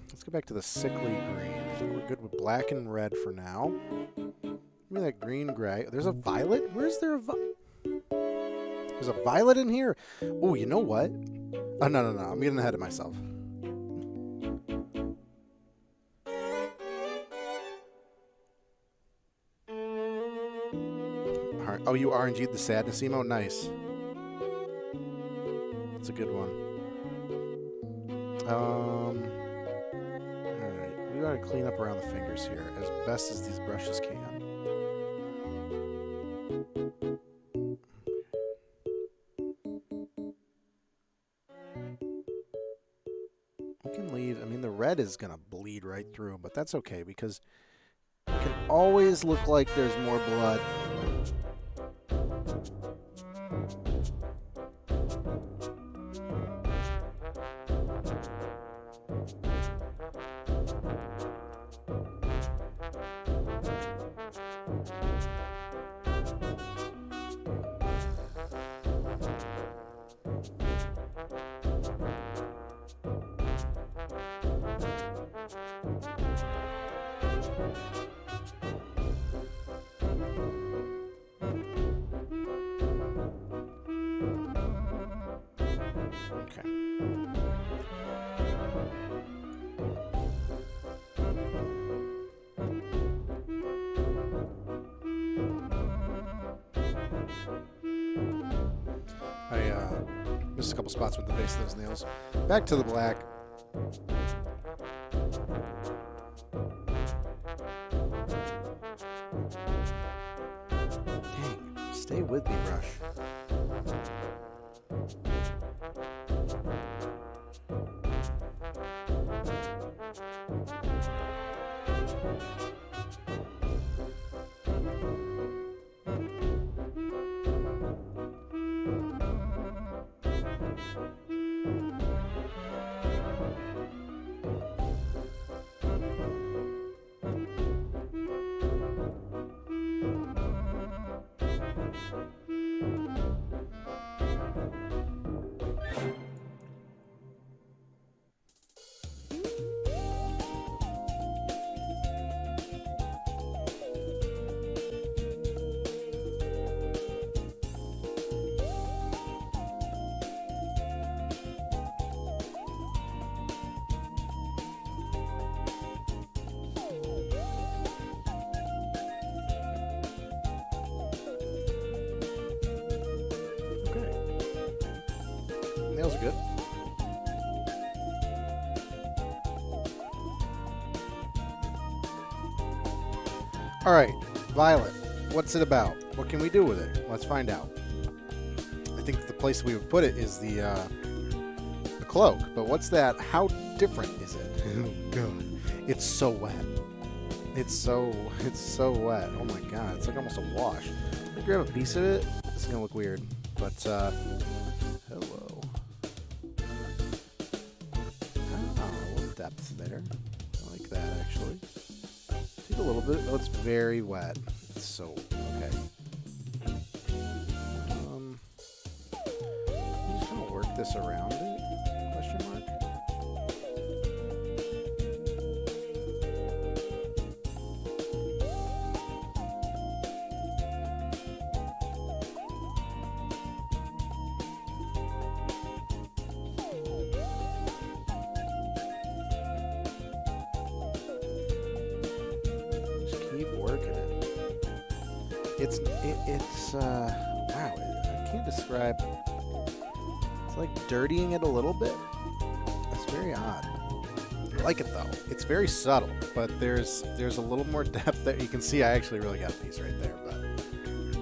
let's go back to the sickly green. I think we're good with black and red for now. Give me that green gray. There's a violet? Where's there a There's a violet in here? Oh, you know what? Oh, no. I'm getting ahead of myself. Alright. Oh, you RNG'd the sadness emo? Nice. That's a good one. Alright. We gotta clean up around the fingers here as best as these brushes can. We can leave, I mean, the red is gonna bleed right through, but that's okay because it can always look like there's more blood. Okay. I missed a couple spots with the base of those nails. Back to the black. Dang, stay with me, brush. Nails are good. Alright, Violet. What's it about? What can we do with it? Let's find out. I think the place we would put it is the cloak. But what's that? How different is it? Oh, God. It's so wet. It's so wet. Oh, my God. It's like almost a wash. Let me grab a piece of it. This is going to look weird. But, hello. Ah, a little depth there. I like that, actually. Take a little bit. Oh, it's very wet. It's so... Okay. I'm just going to work this around it. Question mark. It's wow, I can't describe. It's like dirtying it a little bit. It's very odd. I like it though. It's very subtle, but there's a little more depth there. You can see I actually really got a piece right there,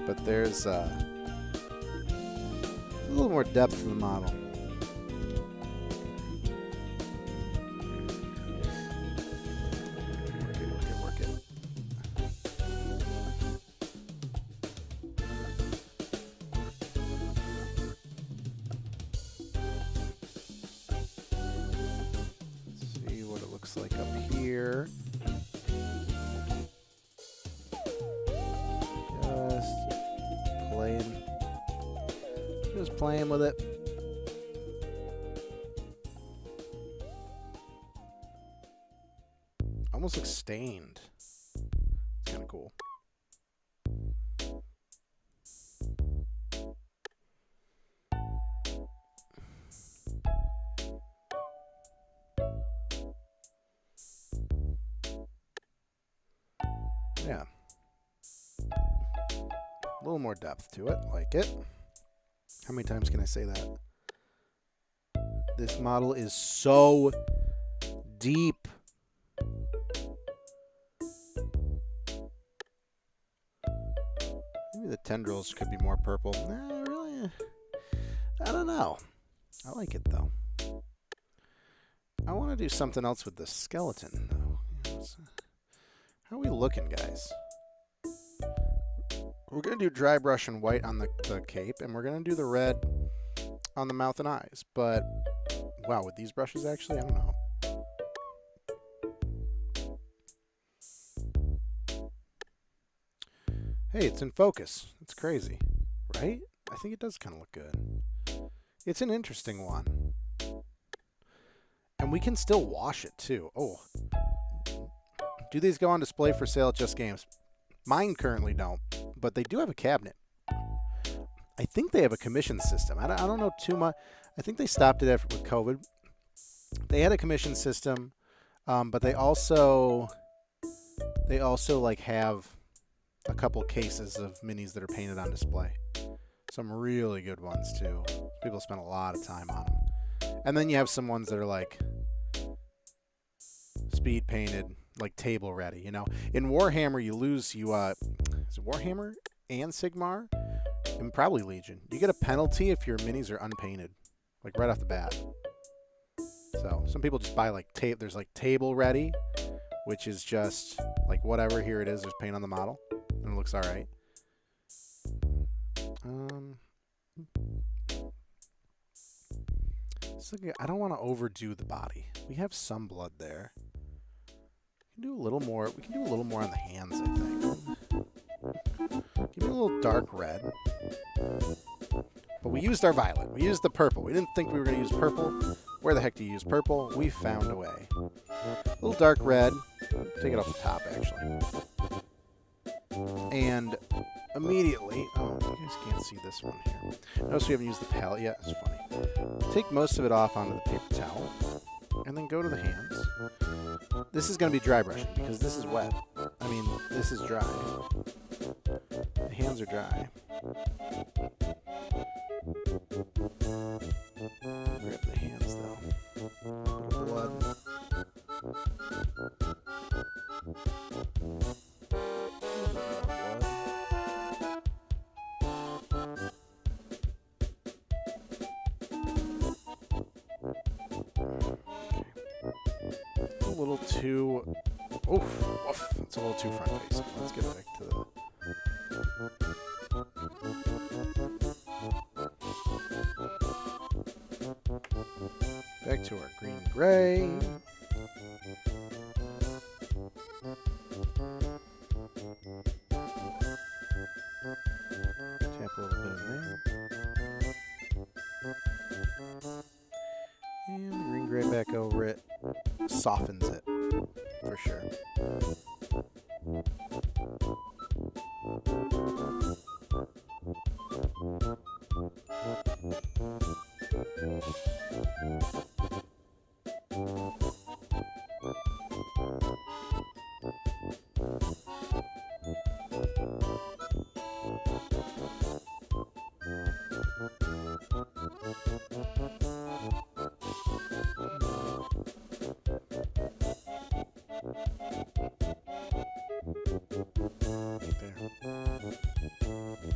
but there's a little more depth in the model. Like up here. Just playing with it. Almost looks stained. It's kind of cool. Yeah. A little more depth to it, like it. How many times can I say that? This model is so deep. Maybe the tendrils could be more purple. Nah, really? I don't know. I like it, though. I want to do something else with the skeleton, though. How are we looking, guys? We're going to do dry brush and white on the cape, and we're going to do the red on the mouth and eyes. But, wow, with these brushes, actually, I don't know. Hey, it's in focus. It's crazy, right? I think it does kind of look good. It's an interesting one. And we can still wash it, too. Oh. Do these go on display for sale at Just Games? Mine currently don't, but they do have a cabinet. I think they have a commission system. I don't know too much. I think they stopped it after with COVID. They had a commission system, but they also like have a couple cases of minis that are painted on display. Some really good ones too. People spend a lot of time on them. And then you have some ones that are like speed painted, like table ready, you know. In Warhammer, is it Warhammer and Sigmar? And probably Legion. You get a penalty if your minis are unpainted, like right off the bat. So some people just buy like tape. There's like table ready, which is just like whatever. Here it is. There's paint on the model, and it looks all right. So I don't want to overdo the body. We have some blood there. We can do a little more. We can do a little more on the hands, I think. Give it a little dark red. But we used our violet. We used the purple. We didn't think we were going to use purple. Where the heck do you use purple? We found a way. A little dark red. Take it off the top, actually. And immediately... Oh, you guys can't see this one here. Notice we haven't used the palette yet. It's funny. Take most of it off onto the paper towel. And then go to the hands. This is going to be dry brushing because this is wet. I mean, this is dry. The hands are dry. Grab the hands though. Little blood. little too... Oof. It's a little too front-facing. Let's get back to the... Back to our green-gray. Tap a little bit in there. And the green-gray back over it. Softens it, for sure.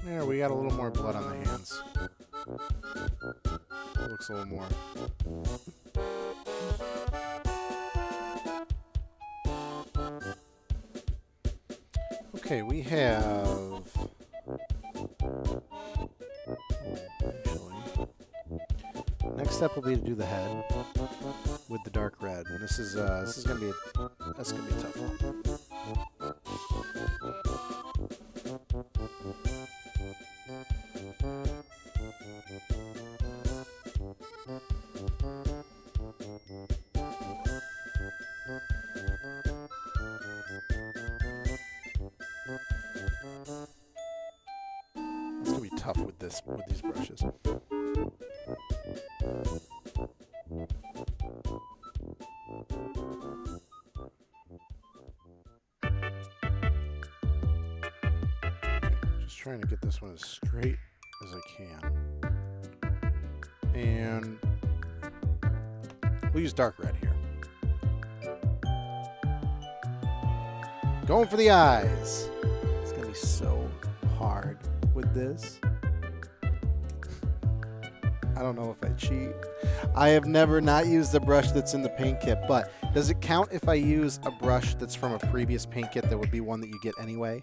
There, we got a little more blood on the hands. Looks a little more. Okay, we have... Next step will be to do the head with the dark red, and this is gonna be a tough one. It's gonna be tough with these brushes. Just trying to get this one as straight as I can. And we'll use dark red here. Going for the eyes. It's gonna be so hard with this. I don't know if I cheat. I have never not used the brush that's in the paint kit, but does it count if I use a brush that's from a previous paint kit that would be one that you get anyway?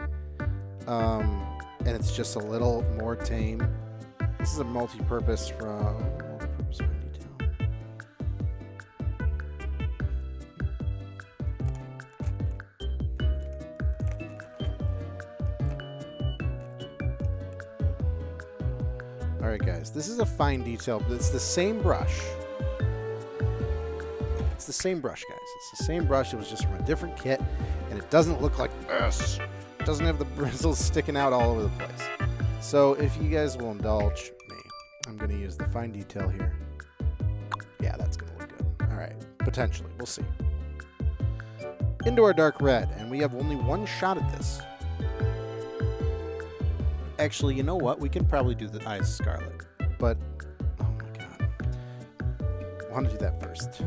And it's just a little more tame. This is a multi-purpose from... Multi-purpose detail. Alright guys, this is a fine detail, but it's the same brush. It's the same brush, guys. It's the same brush, it was just from a different kit, and it doesn't look like this. It doesn't have the bristles sticking out all over the place. So if you guys will indulge me, I'm going to use the fine detail here. Yeah, that's going to look good. Alright, potentially, we'll see. Into our dark red, and we have only one shot at this. Actually, you know what? We can probably do the eyes Scarlet. But, oh my god. I want to do that first.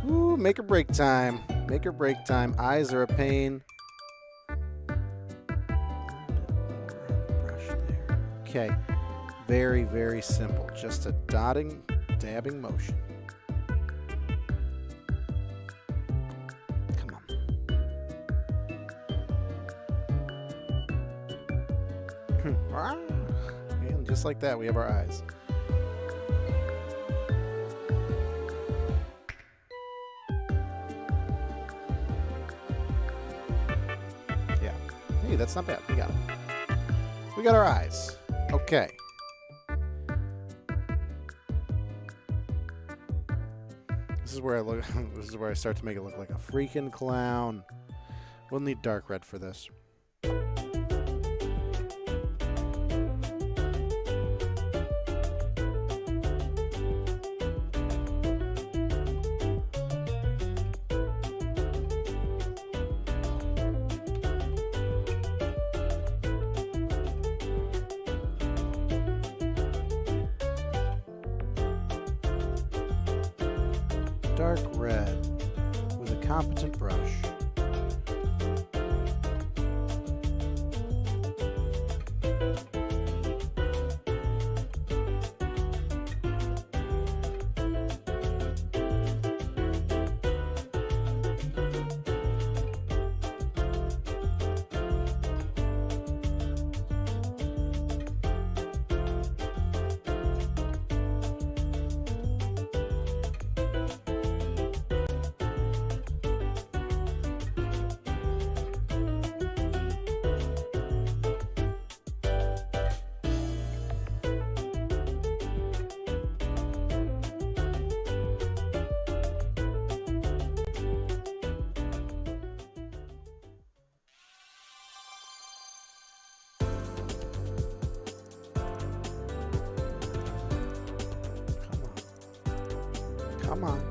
Ooh, make or break time. Make or break time. Eyes are a pain. Brush there. Okay. Very, very simple. Just a dotting, dabbing motion. And just like that, we have our eyes. Yeah. Hey, that's not bad. We got it. We got our eyes. Okay. This is where I look. This is where I start to make it look like a freaking clown. We'll need dark red for this. Dark red with a competent brush. Come on.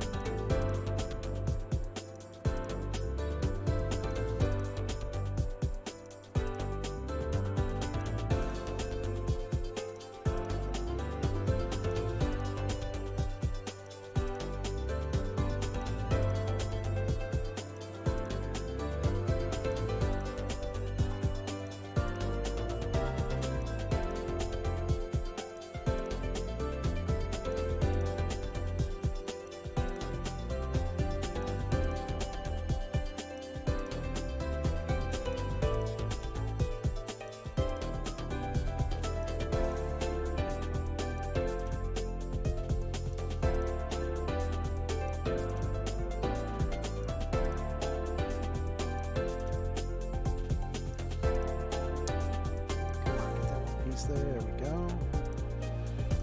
There we go.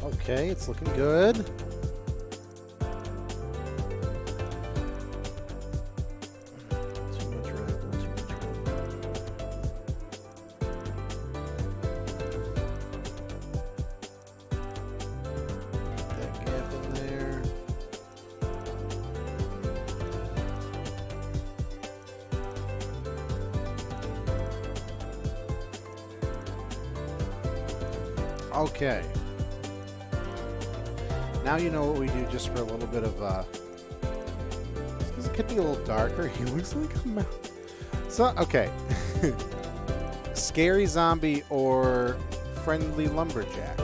Okay, it's looking good. Too much red, too much red. Put that gap in there. Okay. Now you know what we do just for a little bit of, this could be a little darker. He looks like a mouse. So, okay. Scary zombie or friendly lumberjack?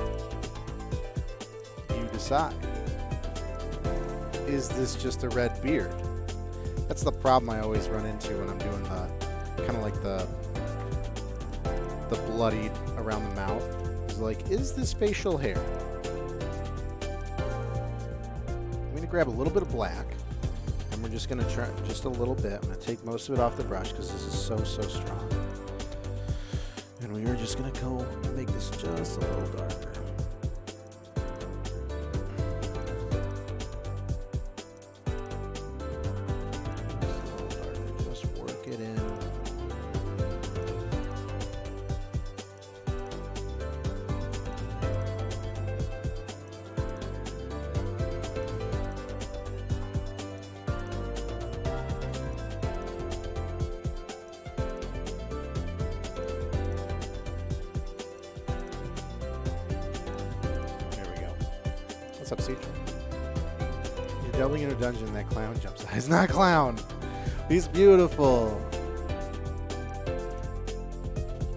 You decide. Is this just a red beard? That's the problem I always run into when I'm doing the, kind of like the bloodied around the mouth. Like, is this facial hair? I'm going to grab a little bit of black, and we're just going to try just a little bit. I'm going to take most of it off the brush because this is so strong. And we are just going to go make this just a little darker. Just work it in. What's up, Siege? You're delving in a dungeon, that clown jumps out. He's not a clown! He's beautiful!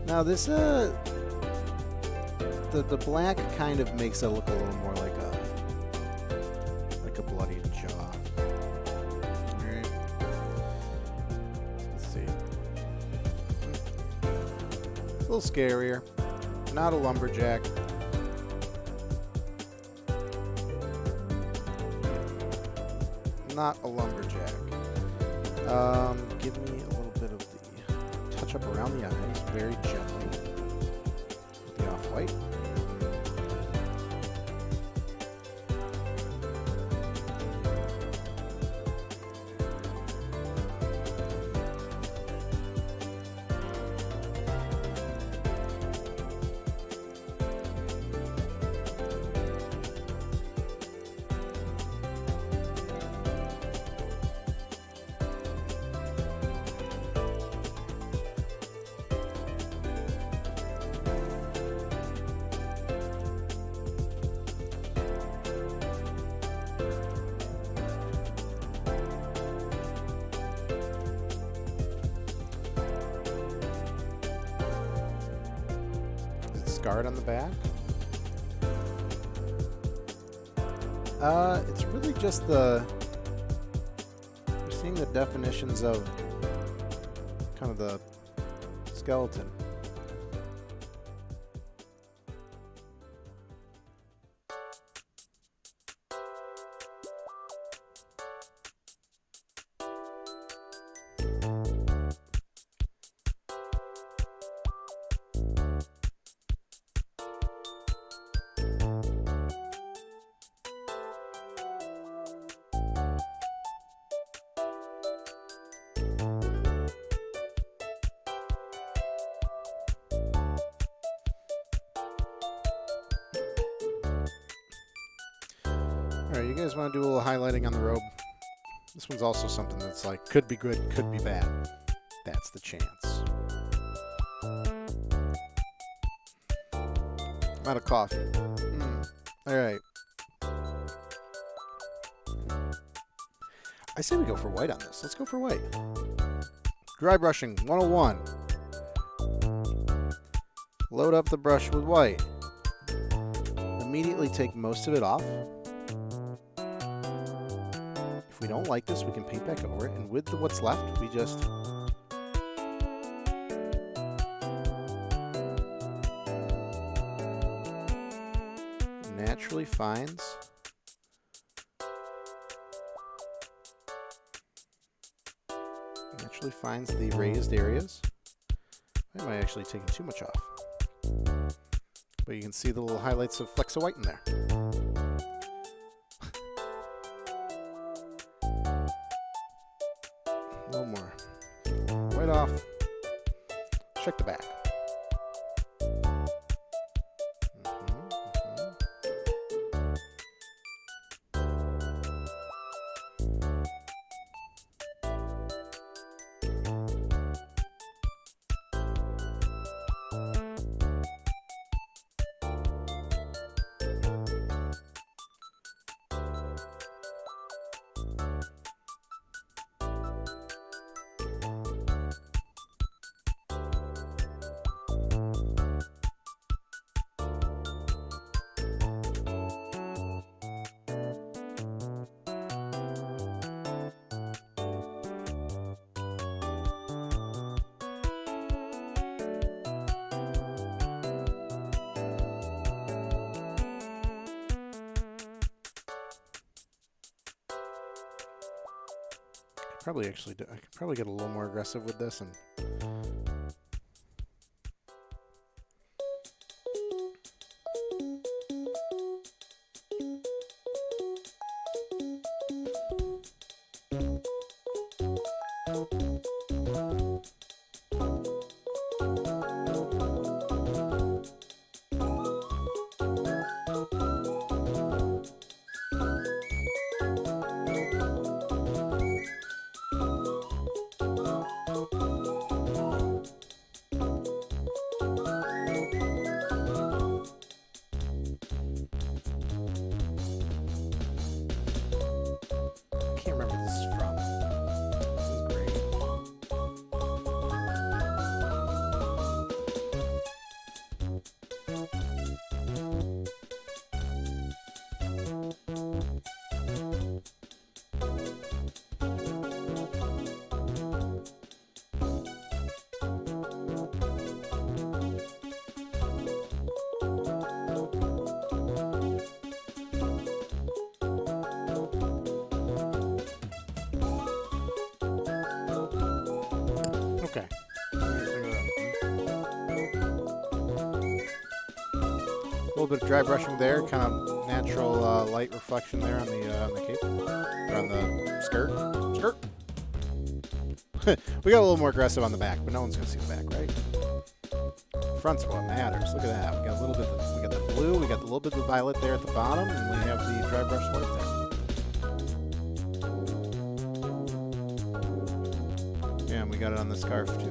Now this, the black kind of makes it look a little more like a bloodied jaw. Alright. Let's see. A little scarier. Not a lumberjack. Not a lumberjack. Give me a little bit of the touch up around the eyes, very gently, with the off-white. Scarlet on the back. It's really just you're seeing the definitions of kind of the skeleton. Alright, you guys want to do a little highlighting on the robe? This one's also something that's like, could be good, could be bad. That's the chance. I'm out of coffee. Alright. I say we go for white on this. Let's go for white. Dry brushing 101. Load up the brush with white. Immediately take most of it off. If we don't like this, we can paint back over it. And with what's left, we just... naturally finds the raised areas. I might actually take too much off. But you can see the little highlights of flecks of white in there. A little more. White off. Check the back. Probably actually do. I could probably get a little more aggressive with this and okay. A little bit of dry brushing there, kind of natural light reflection there on the cape, or on the skirt. We got a little more aggressive on the back, but no one's gonna see the back, right? Front's what matters. Look at that. We got a little bit. We got the blue. We got a little bit of violet there at the bottom, and we have the dry brush white there. Yeah, and we got it on the scarf too.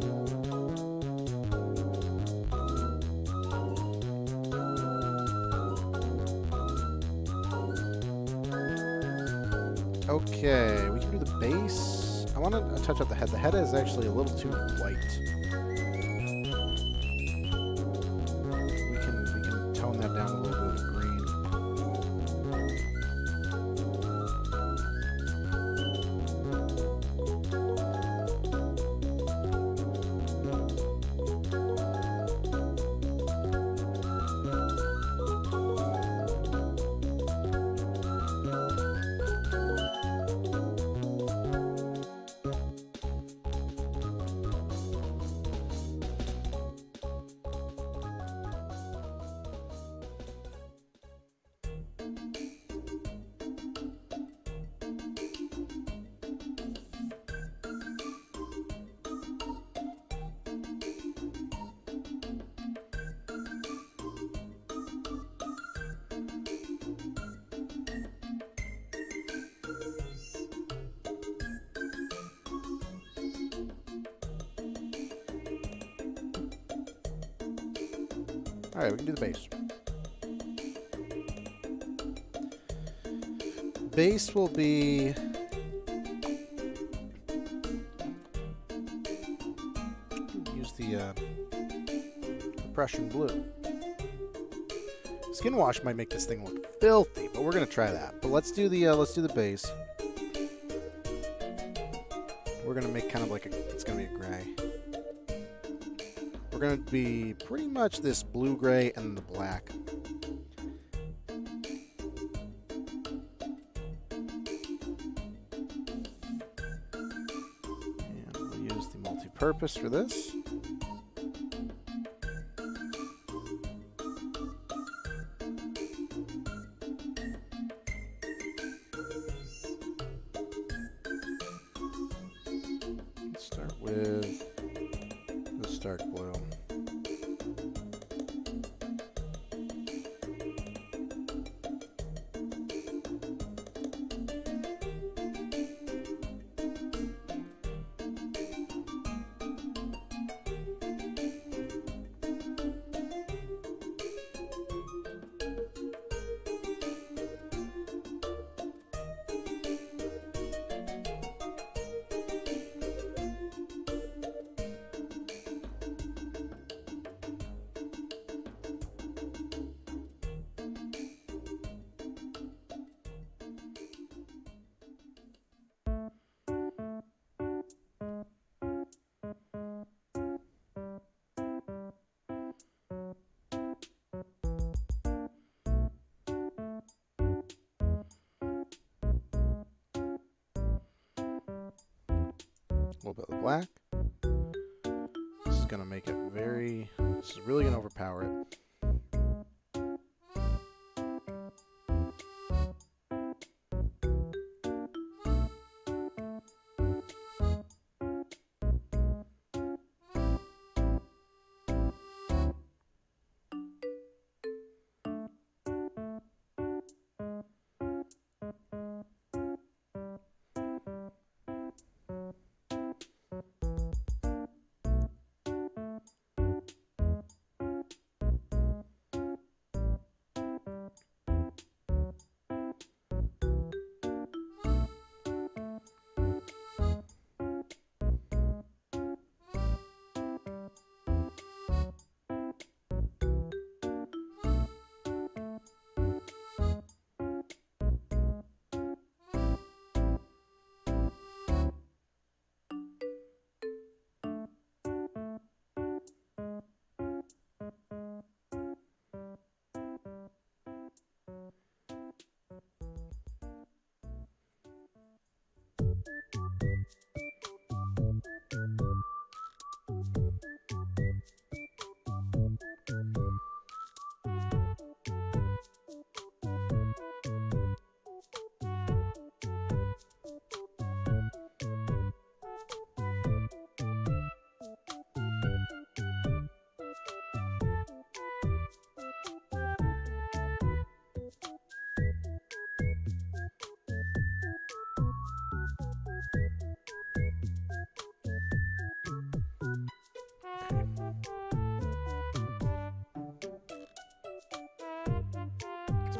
Okay, we can do the base. I want to touch up the head. The head is actually a little too white. We can tone that down a little bit with green. Alright, we can do the base. Base will be... use the Prussian blue. Skin wash might make this thing look filthy, but we're gonna try that. But let's do the base. We're gonna make kind of like it's gonna be a gray. We're gonna be pretty much this blue gray and the black. And we'll use the multi-purpose for this. With the stark blue. A little bit of the black. This is going to make it very... This is really going to overpower it.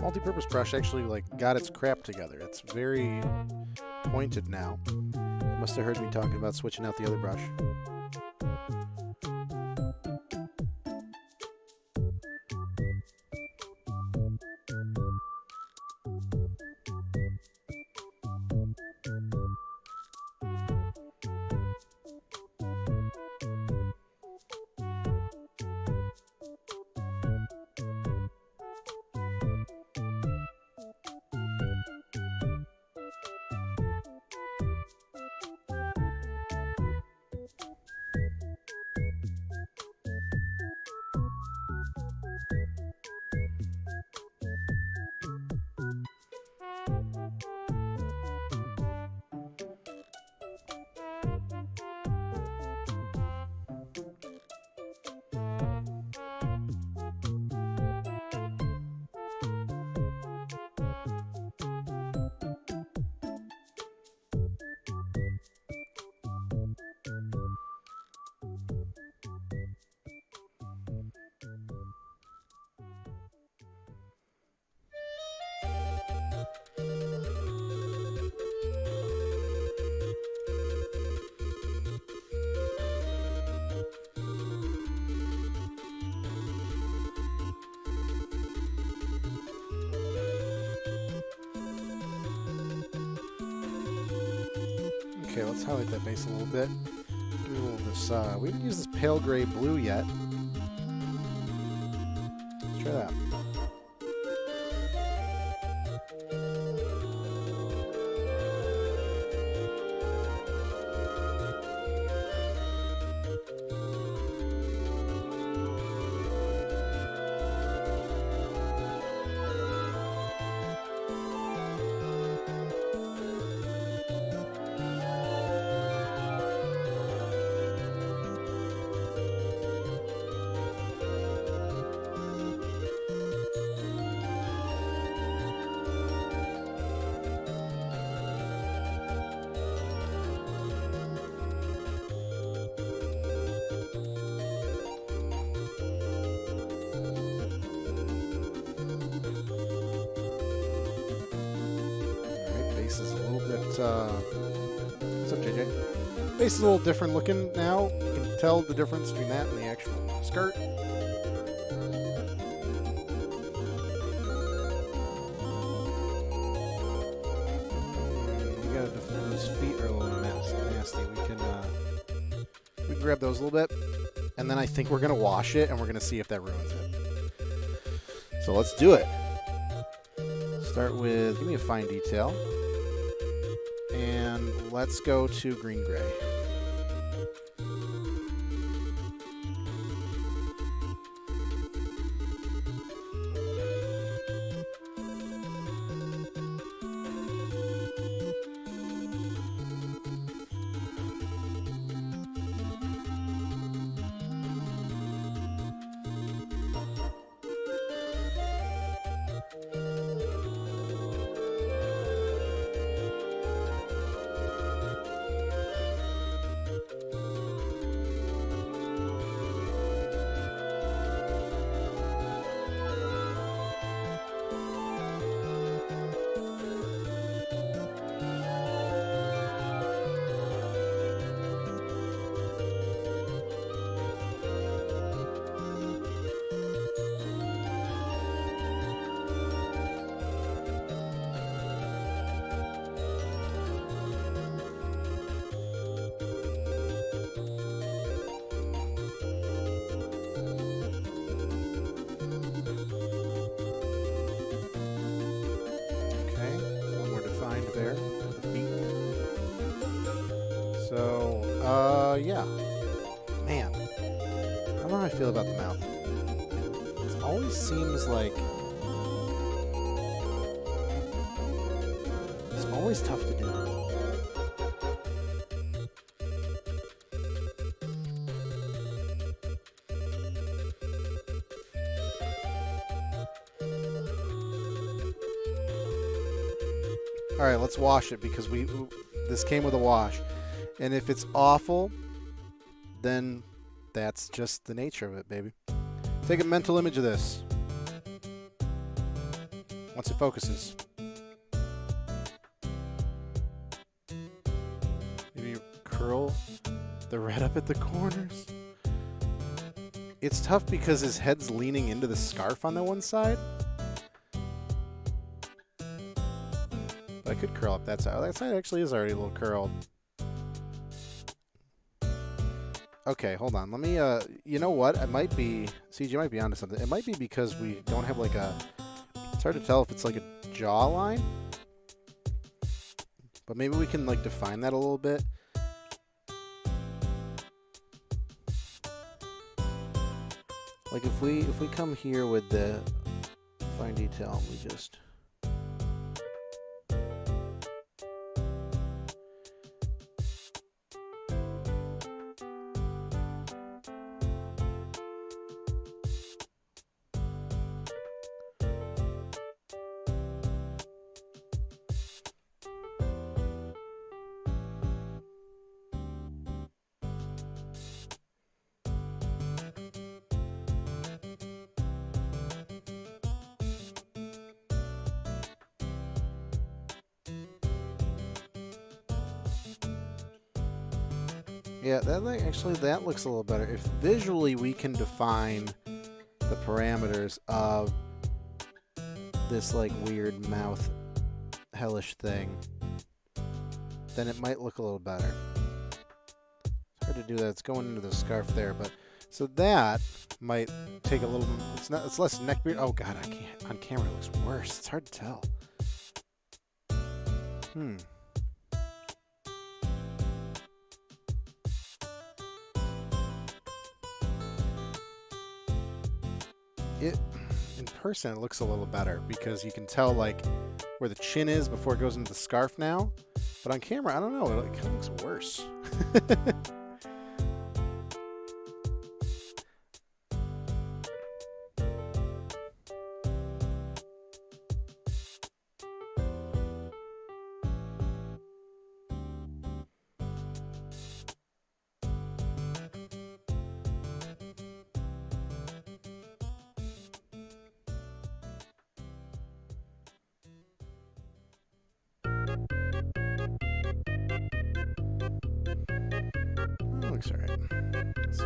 Multi-purpose brush actually got its crap together. It's very pointed now. Must have heard me talking about switching out the other brush. Okay, let's highlight that base a little bit. Do a little of this. We didn't use this pale gray blue yet. Let's try that. Base is a little bit, what's up, JJ? Base is a little different looking now. You can tell the difference between that and the actual skirt. We gotta defend those feet are a little nasty. We can grab those a little bit, and then I think we're gonna wash it, and we're gonna see if that ruins it. So let's do it. Start with, give me a fine detail. And let's go to green-gray. There, the feet. So, yeah. Man, I don't know how I feel about the mouth. It always seems like it's always tough to do. All right, let's wash it because this came with a wash. And if it's awful, then that's just the nature of it, baby. Take a mental image of this. Once it focuses. Maybe you curl the red up at the corners. It's tough because his head's leaning into the scarf on the one side. I could curl up that side. Oh, that side actually is already a little curled. Okay, hold on. Let me, you know what? It might be, CJ might be onto something. It might be because we don't have like a, it's hard to tell if it's like a jawline. But maybe we can like define that a little bit. Like if we come here with the fine detail, we just... Yeah, that looks a little better. If visually we can define the parameters of this like weird mouth hellish thing. then it might look a little better. It's hard to do that. It's going into the scarf there, but so that might take a little. It's less neck beard. Oh god, I can't. On camera it looks worse. It's hard to tell. In person, it looks a little better because you can tell like where the chin is before it goes into the scarf now. But on camera, I don't know. It kind of looks worse. Looks alright. Let's see.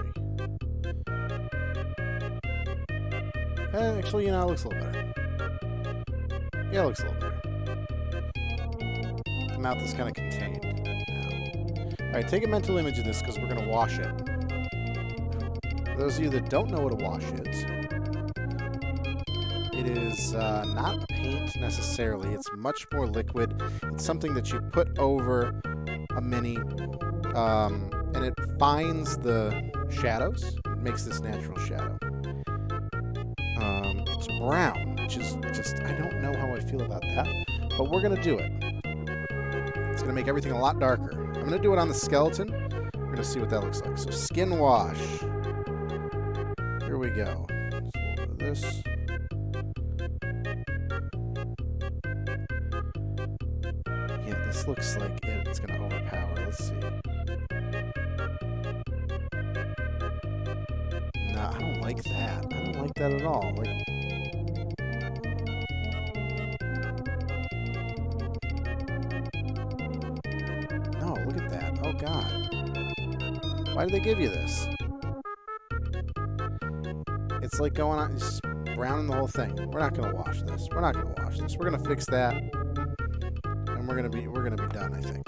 Actually, you know, it looks a little better. Yeah, it looks a little better. The mouth is kind of contained now. Alright, take a mental image of this because we're going to wash it. For those of you that don't know what a wash is, it is not paint necessarily. It's much more liquid. It's something that you put over a mini, and it finds the shadows. It makes this natural shadow. It's brown, which is just, I don't know how I feel about that, but we're going to do it. It's going to make everything a lot darker. I'm going to do it on the skeleton. We're going to see what that looks like. So skin wash. Here we go. So a little bit of this. Yeah, this looks like it's going to overpower. Let's see. Nah, I don't like that. I don't like that at all. Like, no, look at that. Oh, God. Why did they give you this? It's like going on, just browning the whole thing. We're not going to wash this. We're not going to wash this. We're going to fix that, and we're going to be done, I think.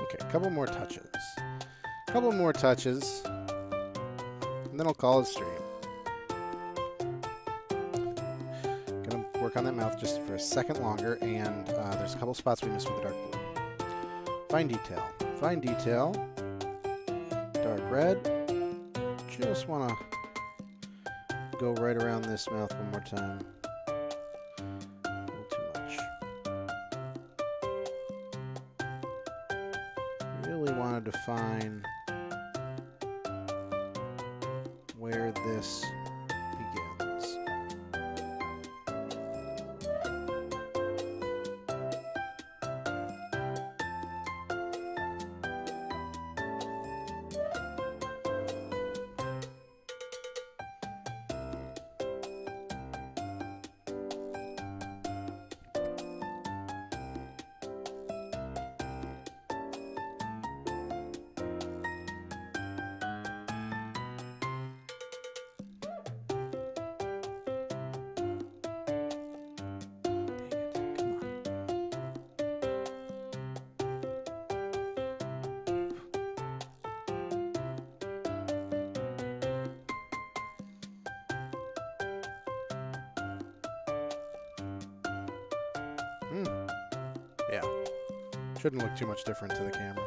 Okay, a couple more touches. And then I'll call it stream. Gonna work on that mouth just for a second longer, and there's a couple spots we missed with the dark blue. Fine detail. Dark red. Just want to go right around this mouth one more time. A little too much. Really want to define where this begins. Yeah. Shouldn't look too much different to the camera.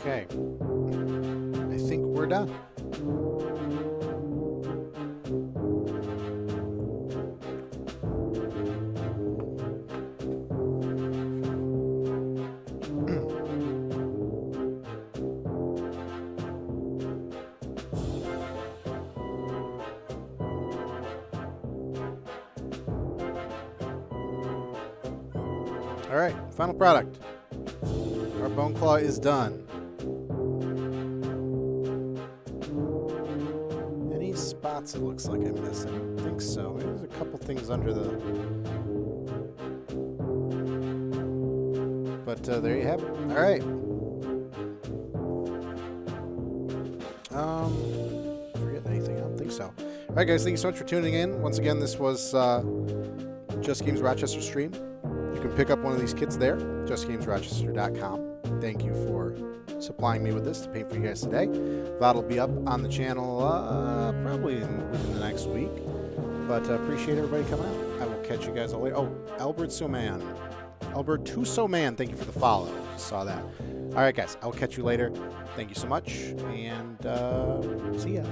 Okay. I think we're done. All right, final product. Our Boneclaw is done. Any spots it looks like I'm missing? I don't think so. Maybe there's a couple things under the... But there you have it. All right. Forgetting anything? I don't think so. All right, guys. Thank you so much for tuning in. Once again, this was Just Games Rochester stream. You can pick up one of these kits there, justgamesrochester.com. Thank you for supplying me with this to paint for you guys today. That'll be up on the channel probably within the next week. But appreciate everybody coming out. I will catch you guys all later. Oh, Albertuso Man, thank you for the follow. Just saw that. All right, guys. I'll catch you later. Thank you so much, and see ya.